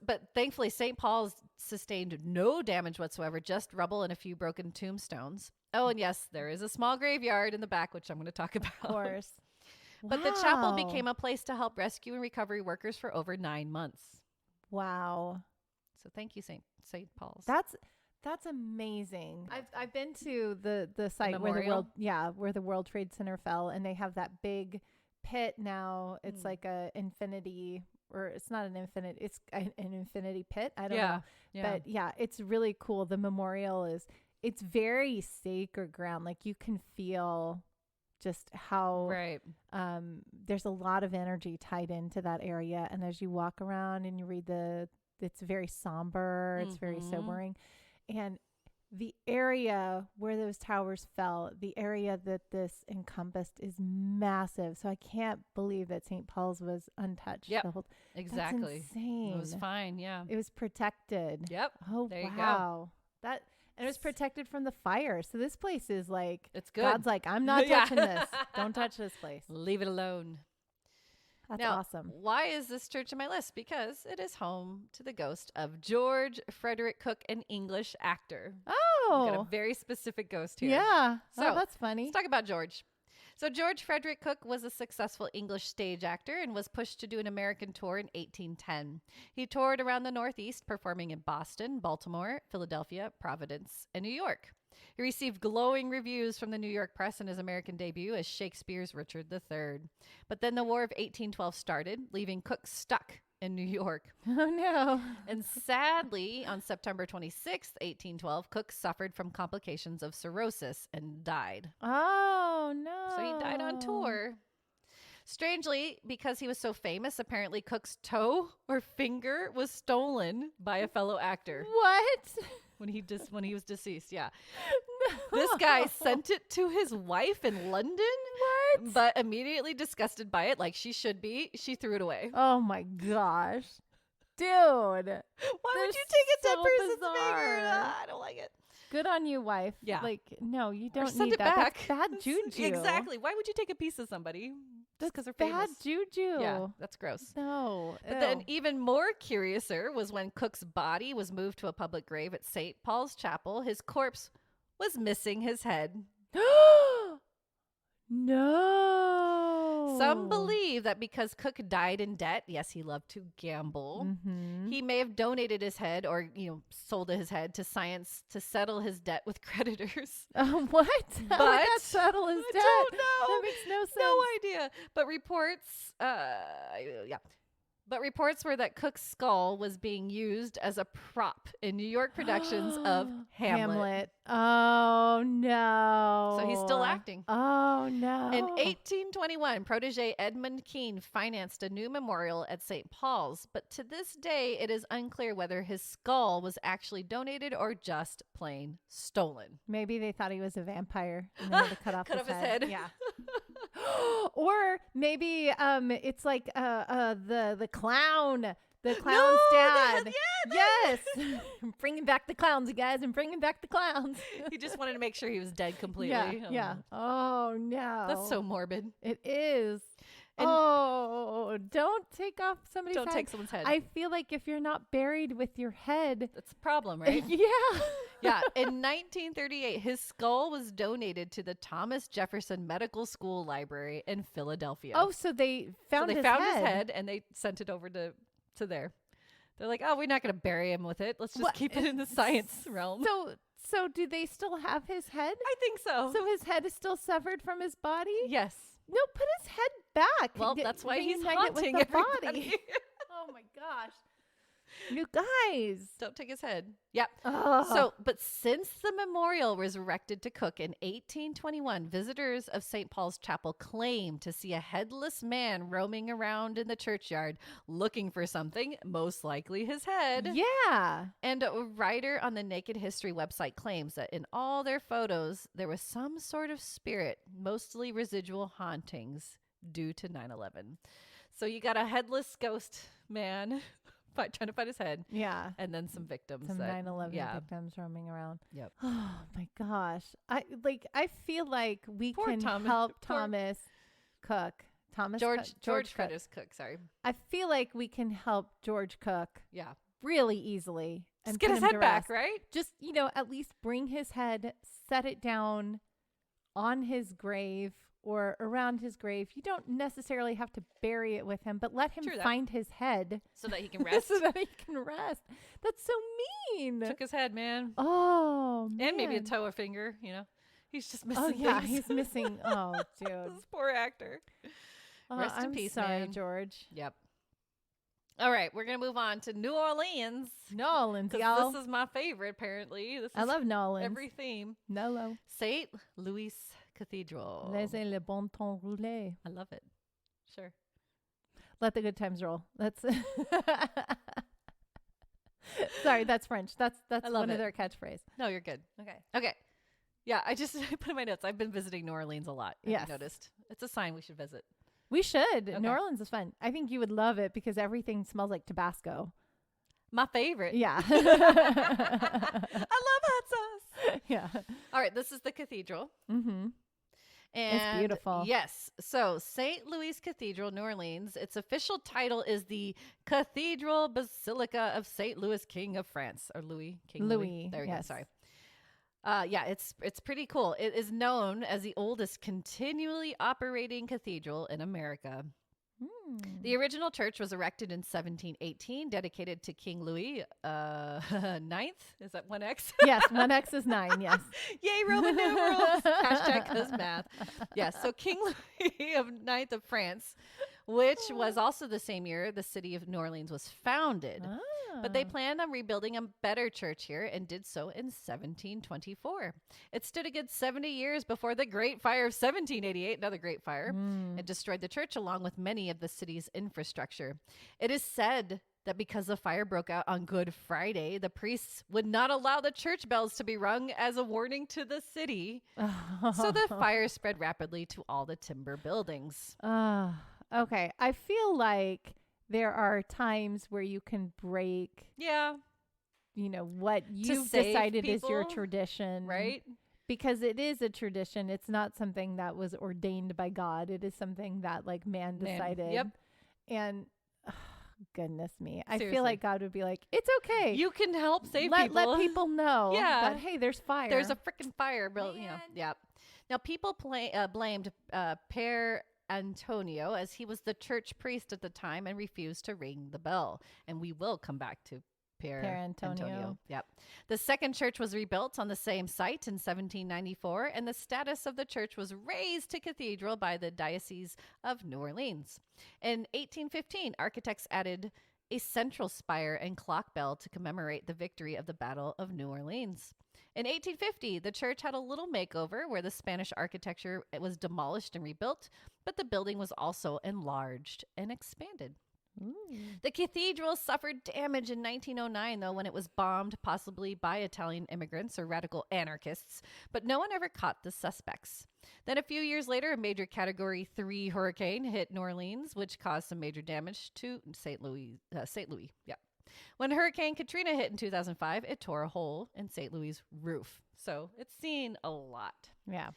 But thankfully, St. Paul's sustained no damage whatsoever, just rubble and a few broken tombstones. Oh, and yes, there is a small graveyard in the back, which I'm going to talk about. Of course. But the chapel Wow. became a place to help rescue and recovery workers for over 9 months. Wow. So thank you, St. Paul's. That's amazing. I've been to the site where memorial? where the World Trade Center fell, and they have that big pit now. It's like a infinity, or it's not an infinite, it's an infinity pit. I don't know. Yeah. But yeah, it's really cool. The memorial it's very sacred ground. Like you can feel just how Right. there's a lot of energy tied into that area. And as you walk around and you read it's very somber, it's very sobering. And the area where those towers fell, the area that this encompassed is massive. So I can't believe that St. Paul's was untouched. Yep. The whole, Exactly. That's insane. It was fine. Yeah. It was protected. Yep. Oh, There you go. wow. And it was protected from the fire. So this place is like, It's good. God's like, I'm not Yeah. touching this. Don't touch this place. Leave it alone. That's Now, awesome. Why is this church on my list? Because it is home to the ghost of George Frederick Cook, an English actor. We've got a Oh, very specific ghost here. yeah. So, Oh, that's funny. Let's talk about George. So George Frederick Cook was a successful English stage actor and was pushed to do an American tour in 1810. He toured around the Northeast, performing in Boston, Baltimore, Philadelphia, Providence, and New York. He received glowing reviews from the New York press in his American debut as Shakespeare's Richard III. But then the War of 1812 started, leaving Cook stuck in New York. Oh, no. And sadly, on September 26th, 1812, Cook suffered from complications of cirrhosis and died. Oh, no. So he died on tour. Strangely, because he was so famous, apparently Cook's toe or finger was stolen by a fellow actor What? when he was deceased. Yeah. This guy No. sent it to his wife in London, What? but immediately disgusted by it, like she should be, she threw it away. Oh, my gosh. Dude. Why would That's you take a dead so person's bizarre. finger? I don't like it. Good on you, wife. Yeah. Like, no, you Or don't send need it that. back. That's bad juju. Exactly. Why would you take a piece of somebody just because they're Bad famous? juju. Yeah, that's gross. No. But then even more curiouser was when Cook's body was moved to a public grave at St. Paul's Chapel. His corpse was missing his head. No. Some believe that because Cook died in debt, yes, he loved to gamble, he may have donated his head or, sold his head to science to settle his debt with creditors. What? How would that settle his debt? I don't know. That makes no sense. No idea. But reports, But reports were that Cook's skull was being used as a prop in New York productions of Hamlet. Oh, no. So he's still acting. Oh, no. In 1821, protege Edmund Kean financed a new memorial at St. Paul's, but to this day, it is unclear whether his skull was actually donated or just plain stolen. Maybe they thought he was a vampire and they had to cut off his head. Yeah. Or maybe it's like the clown's dad. Yes. Bringing back the clowns, you guys. I'm bringing back the clowns. He just wanted to make sure he was dead completely. Yeah. Oh, no. That's so morbid. It is. And don't take off somebody's head. Don't take someone's head. I feel like if you're not buried with your head. That's a problem, right? Yeah. Yeah. In 1938, his skull was donated to the Thomas Jefferson Medical School Library in Philadelphia. Oh, so they found his head and they sent it over to there. They're like, oh, we're not going to bury him with it. Let's just keep it in the science realm. So do they still have his head? I think so. So his head is still severed from his body? Yes. No, put his head back. Well, that's why he's Reunite it with haunting the everybody. body. Oh my gosh. You guys. Don't take his head. Yep. Oh. But since the memorial was erected to Cook in 1821, visitors of St. Paul's Chapel claim to see a headless man roaming around in the churchyard looking for something, most likely his head. Yeah. And a writer on the Naked History website claims that in all their photos, there was some sort of spirit, mostly residual hauntings due to 9/11. So you got a headless ghost man trying to find his head. Yeah. And then some victims. Some 9/11 victims roaming around. Yep. Oh my gosh. I feel like we Poor can help Thomas Cook. George Curtis Cook, sorry. I feel like we can help George Cook. Yeah. Really easily. Just get his head back, right? Just, at least bring his head, set it down on his grave or around his grave. You don't necessarily have to bury it with him, but let him find his head. So that he can rest. That's so mean. Took his head, man. Oh, man. And maybe a toe or finger, He's just missing things. Yeah, he's missing. Oh, dude. This poor actor. Rest in peace, sorry, man. George. Yep. All right, we're going to move on to New Orleans. New Orleans, y'all. This is my favorite, apparently. I love New Orleans. Every theme. Nolo. St. Louis Cathedral. Laissez le bon temps rouler. I love it. Sure. Let the good times roll. That's sorry, that's French. That's one of their catchphrases. No, you're good. Okay. Yeah, I put in my notes. I've been visiting New Orleans a lot. Yes. I noticed. It's a sign we should visit. We should. Okay. New Orleans is fun. I think you would love it because everything smells like Tabasco. My favorite. Yeah. I love hot sauce. Yeah. All right, this is the cathedral. Mm-hmm. And it's beautiful. Yes. So St. Louis Cathedral, New Orleans, its official title is the Cathedral Basilica of St. Louis, King of France. Or Louis. King Louis. There we go. Sorry. It's pretty cool. It is known as the oldest continually operating cathedral in America. The original church was erected in 1718, dedicated to King Louis Ninth. Is that 1X? Yes, 1X is 9, yes. Yay, Roman numerals. Hashtag cause math. Yes, so King Louis of Ninth of France, which was also the same year the city of New Orleans was founded. But they planned on rebuilding a better church here and did so in 1724. It stood a good 70 years before the Great Fire of 1788, another great fire. It destroyed the church along with many of the city's infrastructure. It is said that because the fire broke out on Good Friday, the priests would not allow the church bells to be rung as a warning to the city. So the fire spread rapidly to all the timber buildings. Okay. I feel like there are times where you can break, what you've decided is your tradition. Right? Because it is a tradition. It's not something that was ordained by God. It is something that man decided. Yep. And goodness me. Seriously. I feel like God would be like, it's okay. You can help save people. Let people know that, hey, there's fire. There's a freaking fire. Yep. Now, people blamed Père Antonio, as he was the church priest at the time and refused to ring the bell. And we will come back to Pier Antonio. Yep. The second church was rebuilt on the same site in 1794, and the status of the church was raised to cathedral by the Diocese of New Orleans. In 1815, architects added a central spire and clock bell to commemorate the victory of the Battle of New Orleans. In 1850, the church had a little makeover where the Spanish architecture was demolished and rebuilt, but the building was also enlarged and expanded. The cathedral suffered damage in 1909, though, when it was bombed, possibly by Italian immigrants or radical anarchists, but no one ever caught the suspects. Then a few years later, a major Category 3 hurricane hit New Orleans, which caused some major damage to St. Louis. Yeah. When Hurricane Katrina hit in 2005, it tore a hole in St. Louis' roof. So it's seen a lot. Yeah.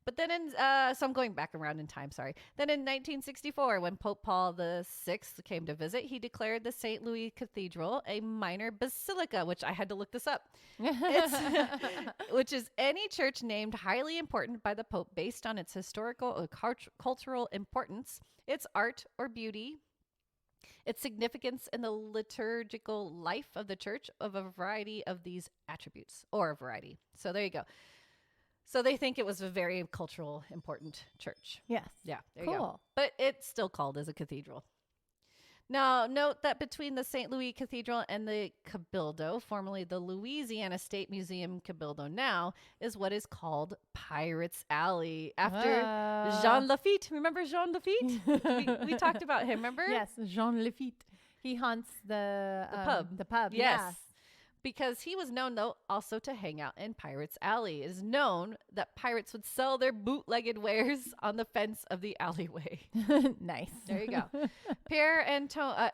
But then so I'm going back around in time, sorry. Then in 1964, when Pope Paul VI came to visit, he declared the St. Louis Cathedral a minor basilica, which I had to look this up. Which is any church named highly important by the Pope based on its historical or cultural importance, its art or beauty, its significance in the liturgical life of the church of a variety of these attributes, or a variety. So there you go. So they think it was a very cultural, important church. Yes. Yeah, there cool. you go. But it's still called as a cathedral. Now, note that between the St. Louis Cathedral and the Cabildo, formerly the Louisiana State Museum Cabildo now, is what is called Pirates Alley, after Jean Lafitte. Remember Jean Lafitte? we talked about him, remember? Yes, Jean Lafitte. He haunts the pub. The pub, yes. Yeah. Because he was known, though, also to hang out in Pirates Alley. It is known that pirates would sell their bootlegged wares on the fence of the alleyway. Nice. There you go. Pierre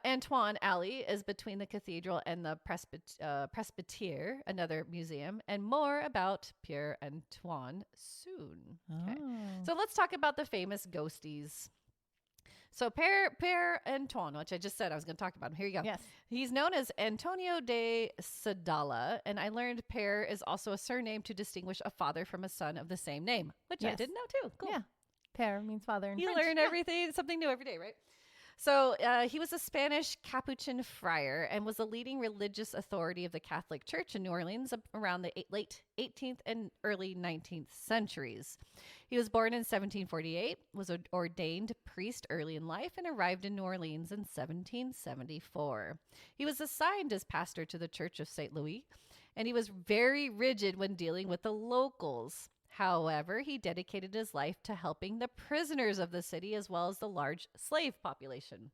Antoine Alley is between the cathedral and the Presbytere, another museum, and more about Pierre Antoine soon. Okay. So let's talk about the famous ghosties. So Père Antoine, which I just said I was going to talk about him. Here you go. Yes. He's known as Antonio de Sadala, and I learned Père is also a surname to distinguish a father from a son of the same name, which I didn't know too. Cool. Yeah. Père means father in You French. learn everything, something new every day, right? So he was a Spanish Capuchin friar and was a leading religious authority of the Catholic Church in New Orleans around the late 18th and early 19th centuries. He was born in 1748, was ordained priest early in life, and arrived in New Orleans in 1774. He was assigned as pastor to the Church of St. Louis, and he was very rigid when dealing with the locals. However, he dedicated his life to helping the prisoners of the city as well as the large slave population.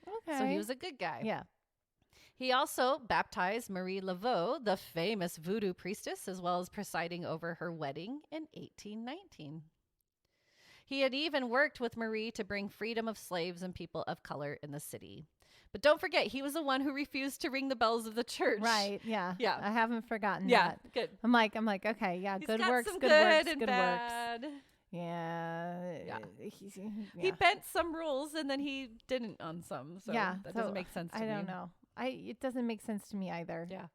Okay. So he was a good guy. Yeah. He also baptized Marie Laveau, the famous voodoo priestess, as well as presiding over her wedding in 1819. He had even worked with Marie to bring freedom of slaves and people of color in the city. But don't forget, he was the one who refused to ring the bells of the church. Right. Yeah. Yeah. I haven't forgotten Yeah. that. Good. I'm like, okay. Yeah. He's good got works. some Good good works. and Good bad. works. Yeah. Yeah. Yeah. He bent some rules and then he didn't on some. So yeah. that doesn't make sense to me. I don't know. It doesn't make sense to me either. Yeah.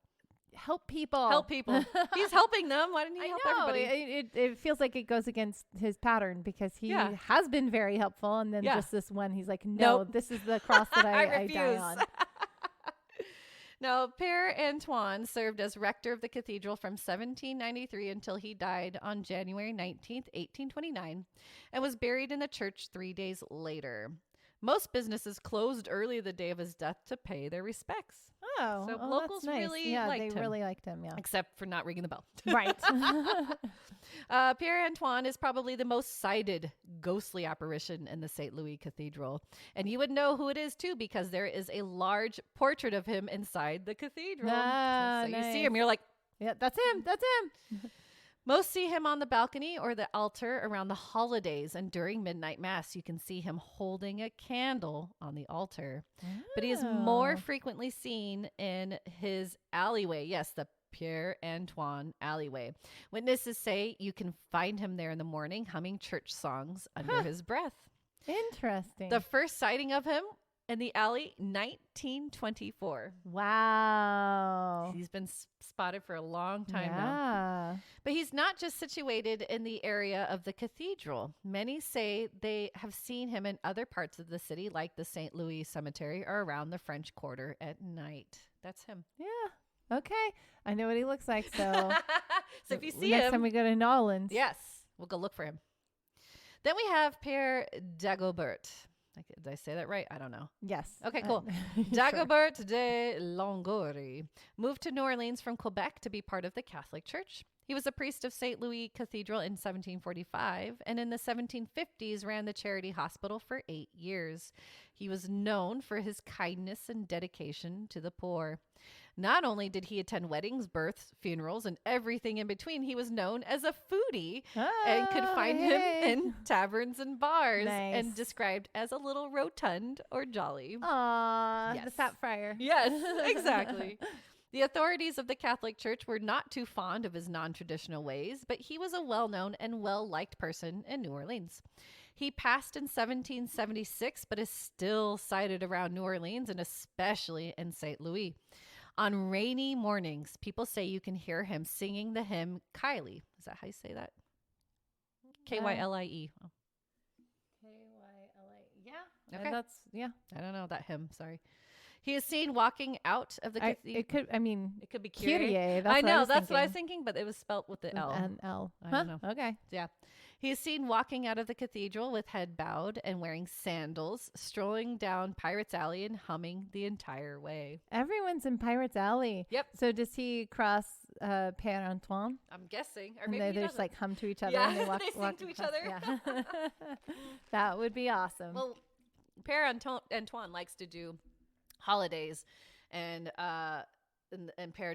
Help people. Help people. He's helping them. Why didn't he help everybody? It feels like it goes against his pattern because he has been very helpful. And then just this one, he's like, no, this is the cross that I die on. Now, Père Antoine served as rector of the cathedral from 1793 until he died on January 19th, 1829, and was buried in the church 3 days later. Most businesses closed early the day of his death to pay their respects. Oh, so locals that's nice. really liked him. They really liked him, yeah. Except for not ringing the bell. Right. Pierre Antoine is probably the most cited ghostly apparition in the St.Louis Cathedral. And you would know who it is, too, because there is a large portrait of him inside the cathedral. Ah, so nice. you see him, you're like, yeah, that's him. That's him. Most see him on the balcony or the altar around the holidays, and during midnight mass, you can see him holding a candle on the altar. But he is more frequently seen in his alleyway. Yes, the Pierre Antoine alleyway. Witnesses say you can find him there in the morning humming church songs under his breath. Interesting. The first sighting of him in the alley 1924. Wow. He's been spotted for a long time now. Yeah. But he's not just situated in the area of the cathedral. Many say they have seen him in other parts of the city, like the St. Louis Cemetery or around the French Quarter at night. That's him. Yeah. Okay. I know what he looks like. So, So if you see next him, time we go to New Orleans. yes, we'll go look for him. Then we have Père Dagobert. Did I say that right? I don't know. Yes. Okay, cool. Sure. Dagobert de Longoria moved to New Orleans from Quebec to be part of the Catholic Church. He was a priest of St. Louis Cathedral in 1745, and in the 1750s ran the charity hospital for 8 years. He was known for his kindness and dedication to the poor. Not only did he attend weddings, births, funerals, and everything in between, he was known as a foodie and could find him in taverns and bars and described as a little rotund or jolly. Aw, Yes. the fat friar. Yes, exactly. The authorities of the Catholic Church were not too fond of his non-traditional ways, but he was a well-known and well-liked person in New Orleans. He passed in 1776, but is still sighted around New Orleans and especially in St. Louis. On rainy mornings, people say you can hear him singing the hymn Kylie. Is that how you say that? Kylie. Oh. Kylie. Yeah. Okay. That's, yeah. I don't know that hymn. Sorry. He is seen walking out of the cathedral. It could, I mean, It could be Kyrie. Kyrie. That's I know. That's thinking. what I was thinking, but it was spelt with the L. An L. I don't know. Okay. Yeah. He is seen walking out of the cathedral with head bowed and wearing sandals, strolling down Pirates Alley and humming the entire way. Everyone's in Pirates Alley. Yep. So does he cross Père Antoine? I'm guessing. Or And maybe they he just like hum to each other Yeah, and they walk, they sing walk to each across- other. Yeah. That would be awesome. Well, Père Antoine likes to do holidays, and Père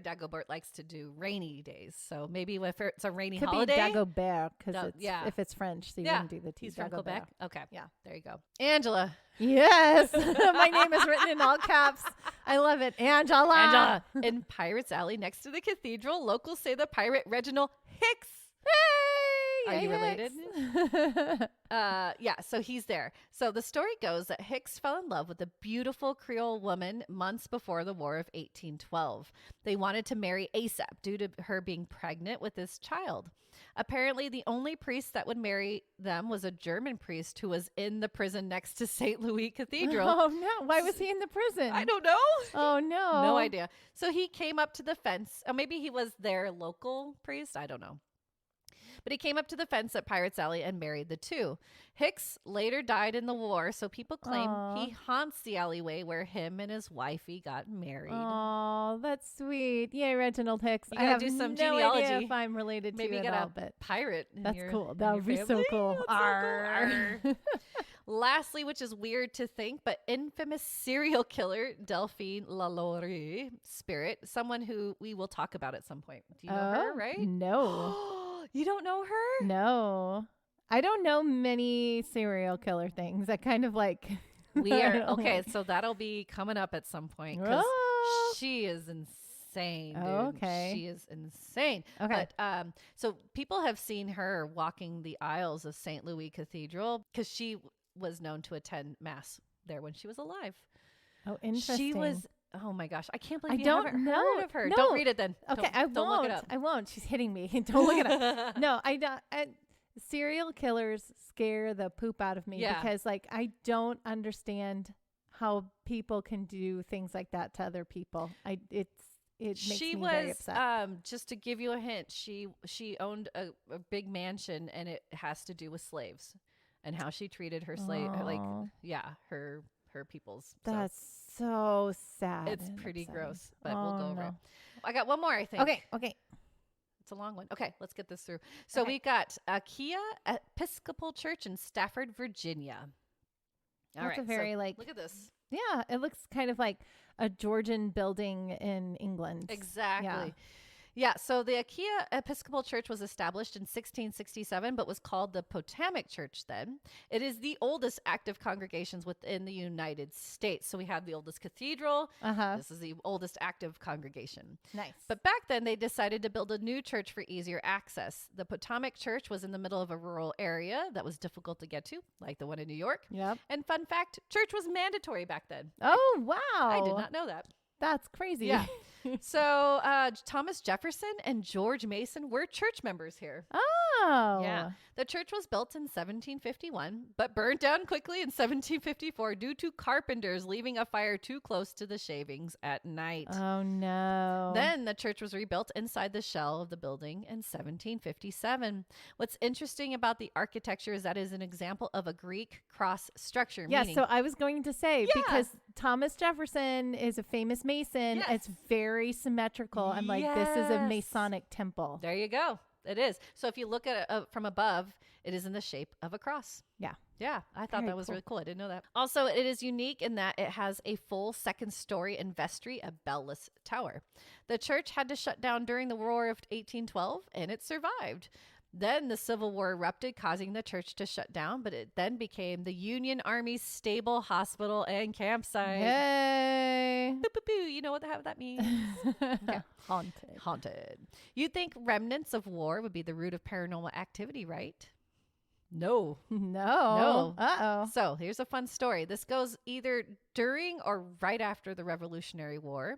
Dagobert likes to do rainy days. So maybe if it's a rainy Could holiday, be Dagobert because yeah. if it's French, so you Yeah. wouldn't do the T. he's from Dagobert. Quebec. Okay, Yeah. there you go. Angela. Yes. My name is written in all caps. I love it. Angela. In Pirates Alley next to the cathedral, locals say the pirate Reginald Hicks. Hey. Are you Hicks. related? Yeah, so he's there. So the story goes that Hicks fell in love with a beautiful Creole woman months before the War of 1812. They wanted to marry ASAP due to her being pregnant with this child. Apparently, the only priest that would marry them was a German priest who was in the prison next to St. Louis Cathedral. Oh, no. Why was he in the prison? I don't know. Oh, no. No idea. So he came up to the fence. Or maybe he was their local priest. I don't know. But he came up to the fence at Pirates Alley and married the two. Hicks later died in the war, so people claim he haunts the alleyway where him and his wifey got married. Oh, that's sweet. Yay, Reginald Hicks. You I gotta have do some no genealogy. idea if I'm related Maybe to get it at a all, but pirate. In that's your, cool. in That your would be so family. cool. That's so cool. Arr. Lastly, which is weird to think, but infamous serial killer Delphine Lalaurie spirit, someone who we will talk about at some point. Do you know her, right? No. You don't know her? No. I don't know many serial killer things. I kind of like. We are okay, so that'll be coming up at some point because Oh. she is insane. Dude. Okay. She is insane. Okay. But so people have seen her walking the aisles of St. Louis Cathedral because she was known to attend mass there when she was alive. Oh, interesting. She was. Oh my gosh, I can't believe I you don't haven't know. heard of her. No. Don't read it then. Okay, Don't look it up. I won't. She's hitting me. Don't look it up. No, I don't. Serial killers scare the poop out of me because, like, I don't understand how people can do things like that to other people. It makes me very upset. Just to give you a hint, she owned a big mansion, and it has to do with slaves and how she treated her slave, her peoples. That's so sad. It's and pretty upsetting. gross, but we'll go over no. it. I got one more, I think. Okay. It's a long one. Okay, let's get this through. So Okay. we got Akia Episcopal Church in Stafford, Virginia. All That's right, a very so like. look at this. Yeah, it looks kind of like a Georgian building in England. Exactly. Yeah, so the Achaia Episcopal Church was established in 1667, but was called the Potomac Church then. It is the oldest active congregations within the United States. So we have the oldest cathedral. This is the oldest active congregation. Nice. But back then, they decided to build a new church for easier access. The Potomac Church was in the middle of a rural area that was difficult to get to, like the one in New York. Yep. And fun fact, church was mandatory back then. Oh, wow. I did not know that. That's crazy. Yeah. So Thomas Jefferson and George Mason were church members here. Oh. Yeah. The church was built in 1751, but burned down quickly in 1754 due to carpenters leaving a fire too close to the shavings at night. Oh, no. Then the church was rebuilt inside the shell of the building in 1757. What's interesting about the architecture is that it is an example of a Greek cross structure. Yeah, meaning, so I was going to say, Yeah. because Thomas Jefferson is a famous Mason, Yes. it's very symmetrical. I'm like, this is a Yes. Masonic temple. there you go. It is. So if you look at it from above, it is in the shape of a cross. Yeah. Yeah, I thought Very that was cool. really cool. I didn't know that. Also, it is unique in that it has a full second story and vestry, a bell-less tower. The church had to shut down during the War of 1812, and it survived. Then the Civil War erupted, causing the church to shut down, but it then became the Union Army's stable, hospital, and campsite. Yay. Boo, boo, boo. You know what that means? Okay. Haunted. Haunted. You'd think remnants of war would be the root of paranormal activity, right? No. No. Uh-oh. So here's a fun story. This goes either during or right after the Revolutionary War.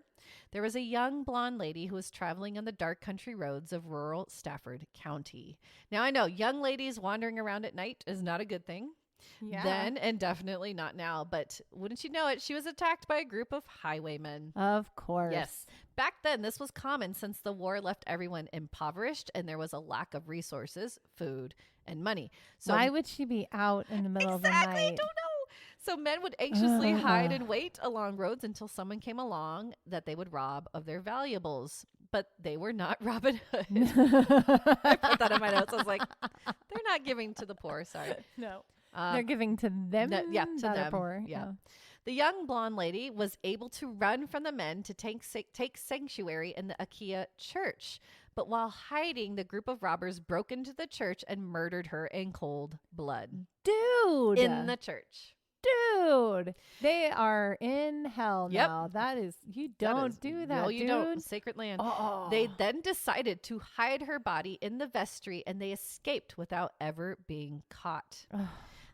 There was a young blonde lady who was traveling on the dark country roads of rural Stafford County. Now, I know young ladies wandering around at night is not a good thing. Yeah. Then, and definitely not now. But wouldn't you know it, she was attacked by a group of highwaymen. Of course. Yes. Back then, this was common since the war left everyone impoverished and there was a lack of resources, food, and money. So why would she be out in the middle of the exactly, I night? don't know. So men would anxiously hide and wait along roads until someone came along that they would rob of their valuables. But they were not Robin Hood. I put that in my notes. I was like, they're not giving to the poor. Sorry. No. They're giving to them. to that are them. poor. Yeah. The young blonde lady was able to run from the men to take sanctuary in the Achaia church. But while hiding, the group of robbers broke into the church and murdered her in cold blood. Dude. In the church. Dude. They are in hell Yep. now. That is, you That don't is- do that, No, you dude. don't. Sacred land. Oh. They then decided to hide her body in the vestry and they escaped without ever being caught. Ugh.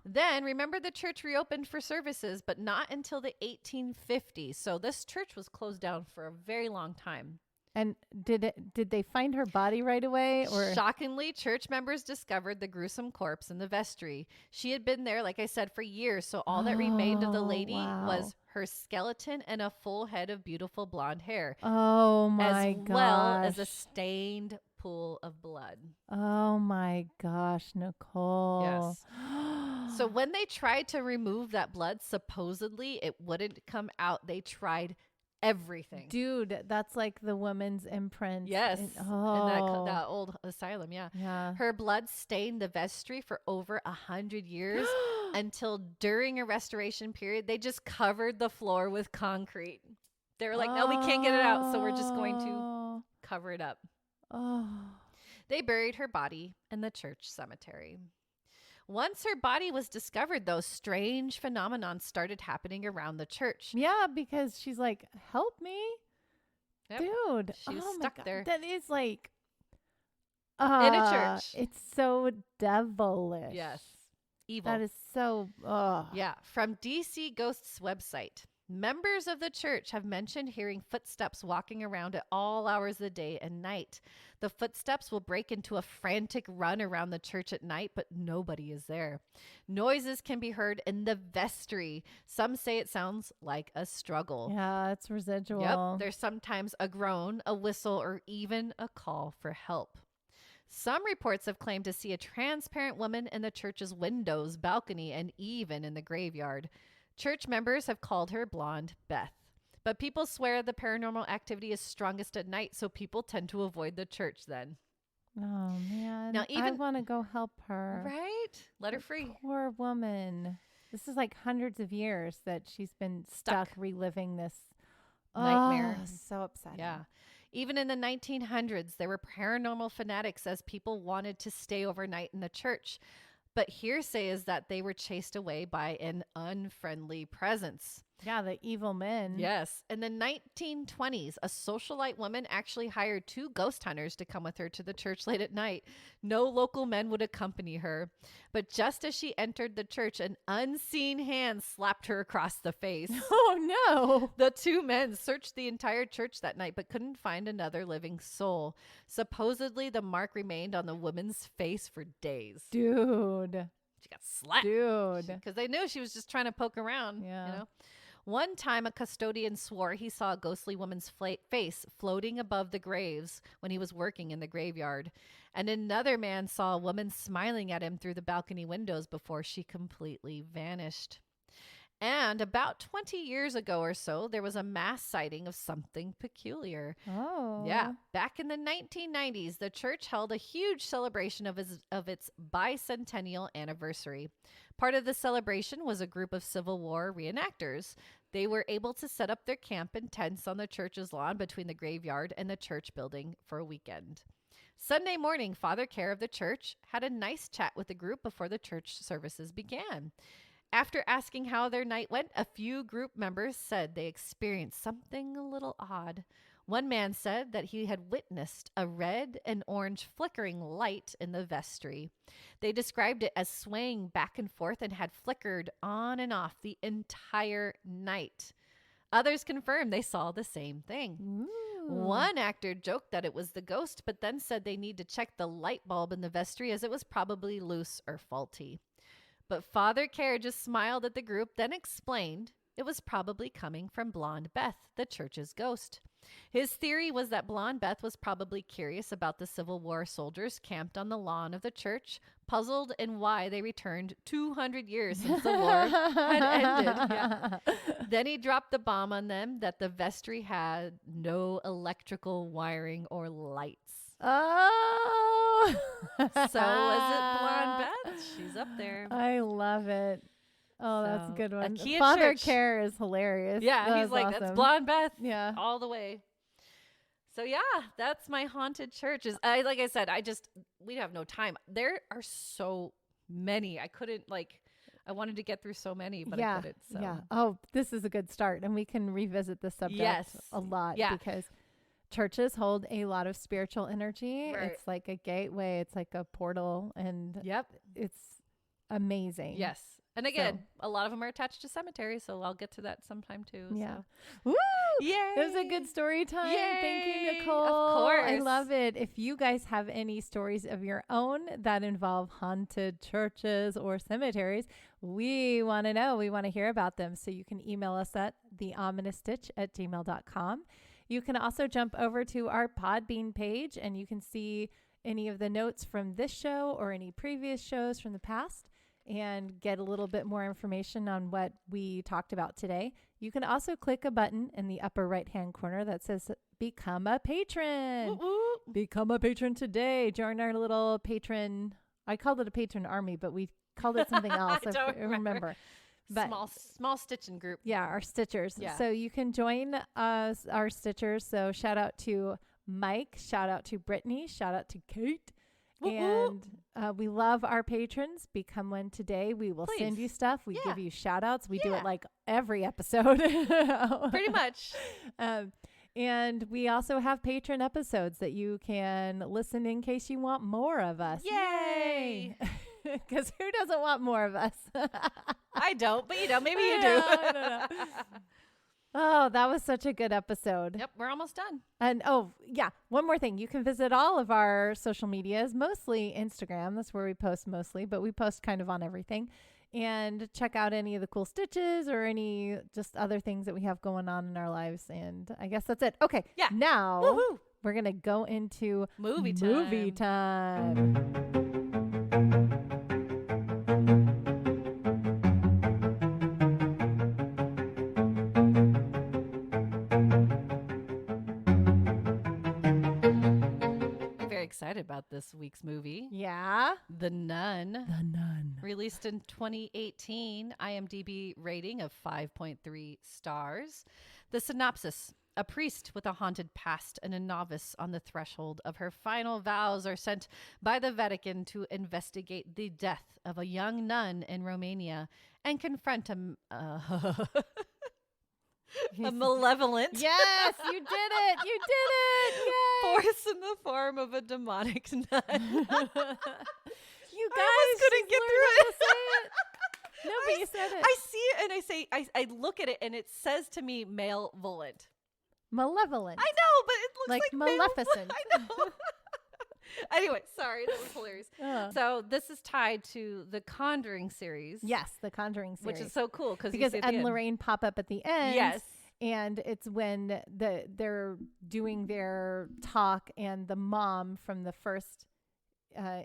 Then, remember, the church reopened for services, but not until the 1850s. So this church was closed down for a very long time. And did they find her body right away, or Shockingly, church members discovered the gruesome corpse in the vestry. She had been there, like I said, for years. So all that remained of the Oh, lady wow. was her skeleton and a full head of beautiful blonde hair, oh my as gosh. well as a stained pool of blood. Oh my gosh, Nicole. Yes. So when they tried to remove that blood, supposedly it wouldn't come out. They tried everything. Dude, that's like the woman's imprint. Yes. In, In that old asylum, yeah. yeah. Her blood stained the vestry for over 100 years until during a restoration period, they just covered the floor with concrete. They were like, no, we can't get it out, so we're just going to cover it up. Oh. They buried her body in the church cemetery. Once her body was discovered, though, strange phenomenon started happening around the church. Yeah, because she's like, help me. Yep. Dude. She was oh my stuck God. there. That is like In a church. It's so devilish. Yes. Evil. That is so Yeah. From DC Ghost's website. Members of the church have mentioned hearing footsteps walking around at all hours of the day and night. The footsteps will break into a frantic run around the church at night, but nobody is there. Noises can be heard in the vestry. Some say it sounds like a struggle. Yeah, it's residual. Yep. There's sometimes a groan, a whistle, or even a call for help. Some reports have claimed to see a transparent woman in the church's windows, balcony, and even in the graveyard. Church members have called her Blonde Beth. But people swear the paranormal activity is strongest at night, so people tend to avoid the church then. Oh man. Now, I even- want to go help her. Right? Let her free. Poor woman. This is like hundreds of years that she's been stuck reliving this Nightmare. Oh, so upsetting. Yeah. Even in the 1900s, there were paranormal fanatics as people wanted to stay overnight in the church. But hearsay is that they were chased away by an unfriendly presence. Yeah, the evil men. Yes. In the 1920s, a socialite woman actually hired 2 ghost hunters to come with her to the church late at night. No local men would accompany her. But just as she entered the church, an unseen hand slapped her across the face. Oh, no. The 2 men searched the entire church that night but couldn't find another living soul. Supposedly, the mark remained on the woman's face for days. Dude. She got slapped. Dude. Because they knew she was just trying to poke around. Yeah. You know? One time, a custodian swore he saw a ghostly woman's face floating above the graves when he was working in the graveyard. And another man saw a woman smiling at him through the balcony windows before she completely vanished. And about 20 years ago or so, there was a mass sighting of something peculiar. Oh. Yeah. Back in the 1990s, the church held a huge celebration of its bicentennial anniversary. Part of the celebration was a group of Civil War reenactors. They were able to set up their camp in tents on the church's lawn between the graveyard and the church building for a weekend. Sunday morning, Father Care of the church had a nice chat with the group before the church services began. After asking how their night went, a few group members said they experienced something a little odd. One man said that he had witnessed a red and orange flickering light in the vestry. They described it as swaying back and forth and had flickered on and off the entire night. Others confirmed they saw the same thing. Ooh. One actor joked that it was the ghost, but then said they need to check the light bulb in the vestry as it was probably loose or faulty. But Father Care just smiled at the group, then explained it was probably coming from Blonde Beth, the church's ghost. His theory was that Blonde Beth was probably curious about the Civil War soldiers camped on the lawn of the church, puzzled in why they returned 200 years since the war had ended. Yeah. Then he dropped the bomb on them that the vestry had no electrical wiring or lights. Oh. So was it Blonde Beth? She's up there. I love it. Oh, that's a So, good one. Ikea Father Church. Care is hilarious. Yeah, That he's was like, awesome. that's Blonde Beth. Yeah. All the way. So yeah, that's my haunted churches. Like I said, we have no time. There are so many. I wanted to get through so many, but I couldn't. So. Yeah. Oh, this is a good start. And we can revisit this subject a lot because churches hold a lot of spiritual energy. Right. It's like a gateway. It's like a portal. And it's amazing. Yes. And again, a lot of them are attached to cemeteries, so I'll get to that sometime too. Yeah. So. Woo! Yay! It was a good story time. Yay! Thank you, Nicole. Of course. I love it. If you guys have any stories of your own that involve haunted churches or cemeteries, we want to know. We want to hear about them. So you can email us at theominoussstitch@gmail.com. You can also jump over to our Podbean page and you can see any of the notes from this show or any previous shows from the past and get a little bit more information on what we talked about today. You can also click a button in the upper right-hand corner that says Become a Patron. Woo woo. Become a patron today. Join our little patron. I called it a patron army, but we called it something else. I don't remember. But Small stitching group. yeah, our Stitchers. Yeah. So you can join us, our Stitchers. So shout out to Mike. Shout out to Brittany. Shout out to Kate. And we love our patrons. Become one today. We will send you stuff. We give you shout outs. We do it like every episode. Pretty much. And we also have patron episodes that you can listen in case you want more of us. Yay! Because who doesn't want more of us? I don't, but maybe you do. I don't know. Oh, that was such a good episode. Yep, we're almost done. And one more thing. You can visit all of our social medias, mostly Instagram. That's where we post mostly, but we post kind of on everything. And check out any of the cool stitches or any just other things that we have going on in our lives. And I guess that's it. Okay. Yeah. Now we're going to go into Movie time. Excited about this week's movie. Yeah. The Nun. The Nun. Released in 2018, IMDb rating of 5.3 stars. The synopsis. A priest with a haunted past and a novice on the threshold of her final vows are sent by the Vatican to investigate the death of a young nun in Romania and confront a malevolent Yes, you did it. You did it. Yay. force in the form of a demonic nun. You guys couldn't get through it. No, but you said it. I see it and I say, I look at it and it says to me malevolent. Malevolent. I know, but it looks like Maleficent. I know. Anyway, sorry, that was hilarious. So this is tied to the Conjuring series. Yes, the Conjuring series. Which is so cool because Ed and Lorraine pop up at the end. Yes. And it's when they're doing their talk and the mom from the first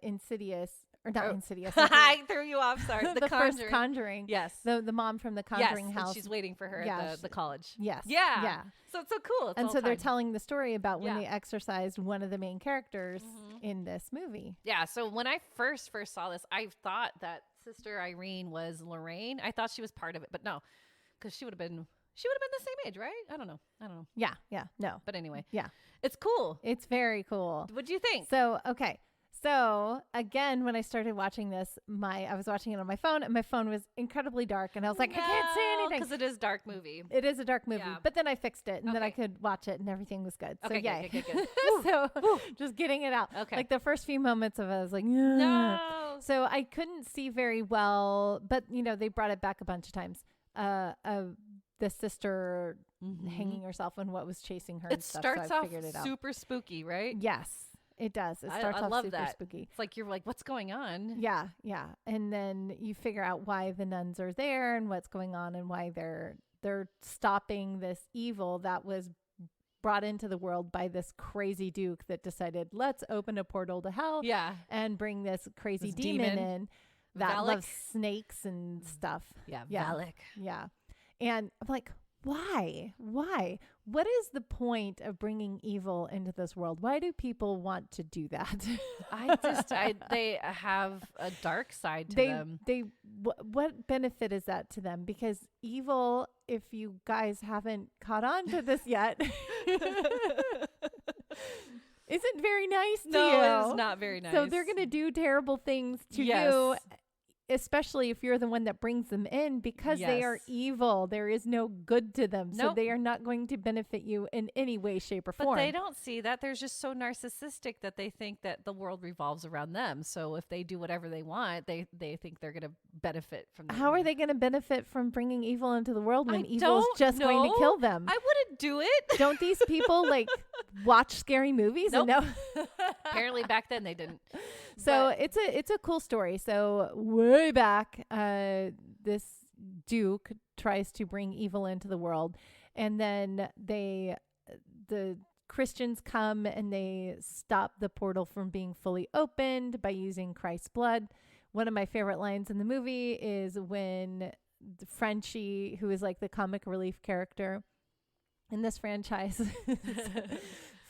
Insidious, or not Insidious. I threw you off, sorry. The first Conjuring. Yes. The mom from the Conjuring house. And she's waiting for her at the college. Yes. Yeah. Yeah. So it's so cool. And so they're telling the story about when they exorcised one of the main characters in this movie. Yeah. So when I first saw this, I thought that Sister Irene was Lorraine. I thought she was part of it, but no, because she would have been the same age, right? I don't know. Yeah. Yeah. No. But anyway. Yeah. It's cool. It's very cool. What do you think? So, okay. So again, when I started watching this, I was watching it on my phone and my phone was incredibly dark and I was like, I can't see anything. Because it is a dark movie. It is a dark movie, Yeah. but then I fixed it and then I could watch it and everything was good. So Okay, yay. good. So just getting it out. Okay. Like the first few moments of it, I was like, "Ugh." No. So I couldn't see very well, but they brought it back a bunch of times. The sister hanging herself and what was chasing her. It and stuff, starts so I off figured it out. super spooky, right? Yes, it does. It starts I off love super that. spooky. It's like you're like, what's going on? Yeah, yeah. And then you figure out why the nuns are there and what's going on and why they're stopping this evil that was brought into the world by this crazy duke that decided, let's open a portal to hell and bring this crazy demon in that Valak. loves snakes and stuff. Yeah, Yeah. Valak. Yeah. And I'm like, why? What is the point of bringing evil into this world? Why do people want to do that? They have a dark side to them. What benefit is that to them? Because evil, if you guys haven't caught on to this yet, isn't very nice to you. No, it's not very nice. So they're going to do terrible things to you, especially if you're the one that brings them in, because they are evil. There is no good to them. So they are not going to benefit you in any way, shape, or form. But they don't see that. They're just so narcissistic that they think that the world revolves around them. So if they do whatever they want, they think they're going to benefit from that. How are they going to benefit from bringing evil into the world when evil is just going to kill them? I wouldn't do it. Don't these people watch scary movies? Nope. And no. Apparently back then they didn't. So it's a cool story. So way back, this duke tries to bring evil into the world, and then the Christians come and they stop the portal from being fully opened by using Christ's blood. One of my favorite lines in the movie is when Frenchie, who is like the comic relief character in this franchise,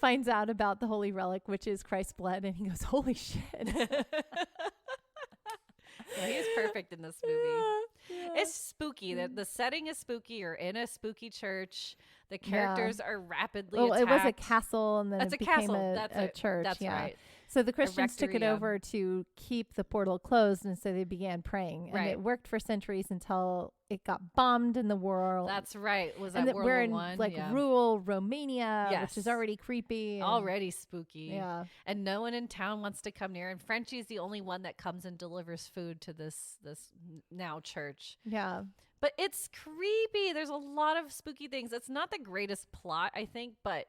finds out about the holy relic, which is Christ's blood, and he goes, holy shit. Yeah, he is perfect in this movie. Yeah. It's spooky. The setting is spooky. You're in a spooky church. The characters are rapidly attacked. It was a castle, and then That's it a became castle. a church. That's right. So the Christians took it rectory, over to keep the portal closed, and so they began praying. And it worked for centuries until it got bombed in the world. That's right. Was that and World we're War in I? rural Romania, Yes. which is already creepy. And Already spooky. Yeah. And no one in town wants to come near. And Frenchie's the only one that comes and delivers food to this now church. Yeah. But it's creepy. There's a lot of spooky things. It's not the greatest plot, I think, but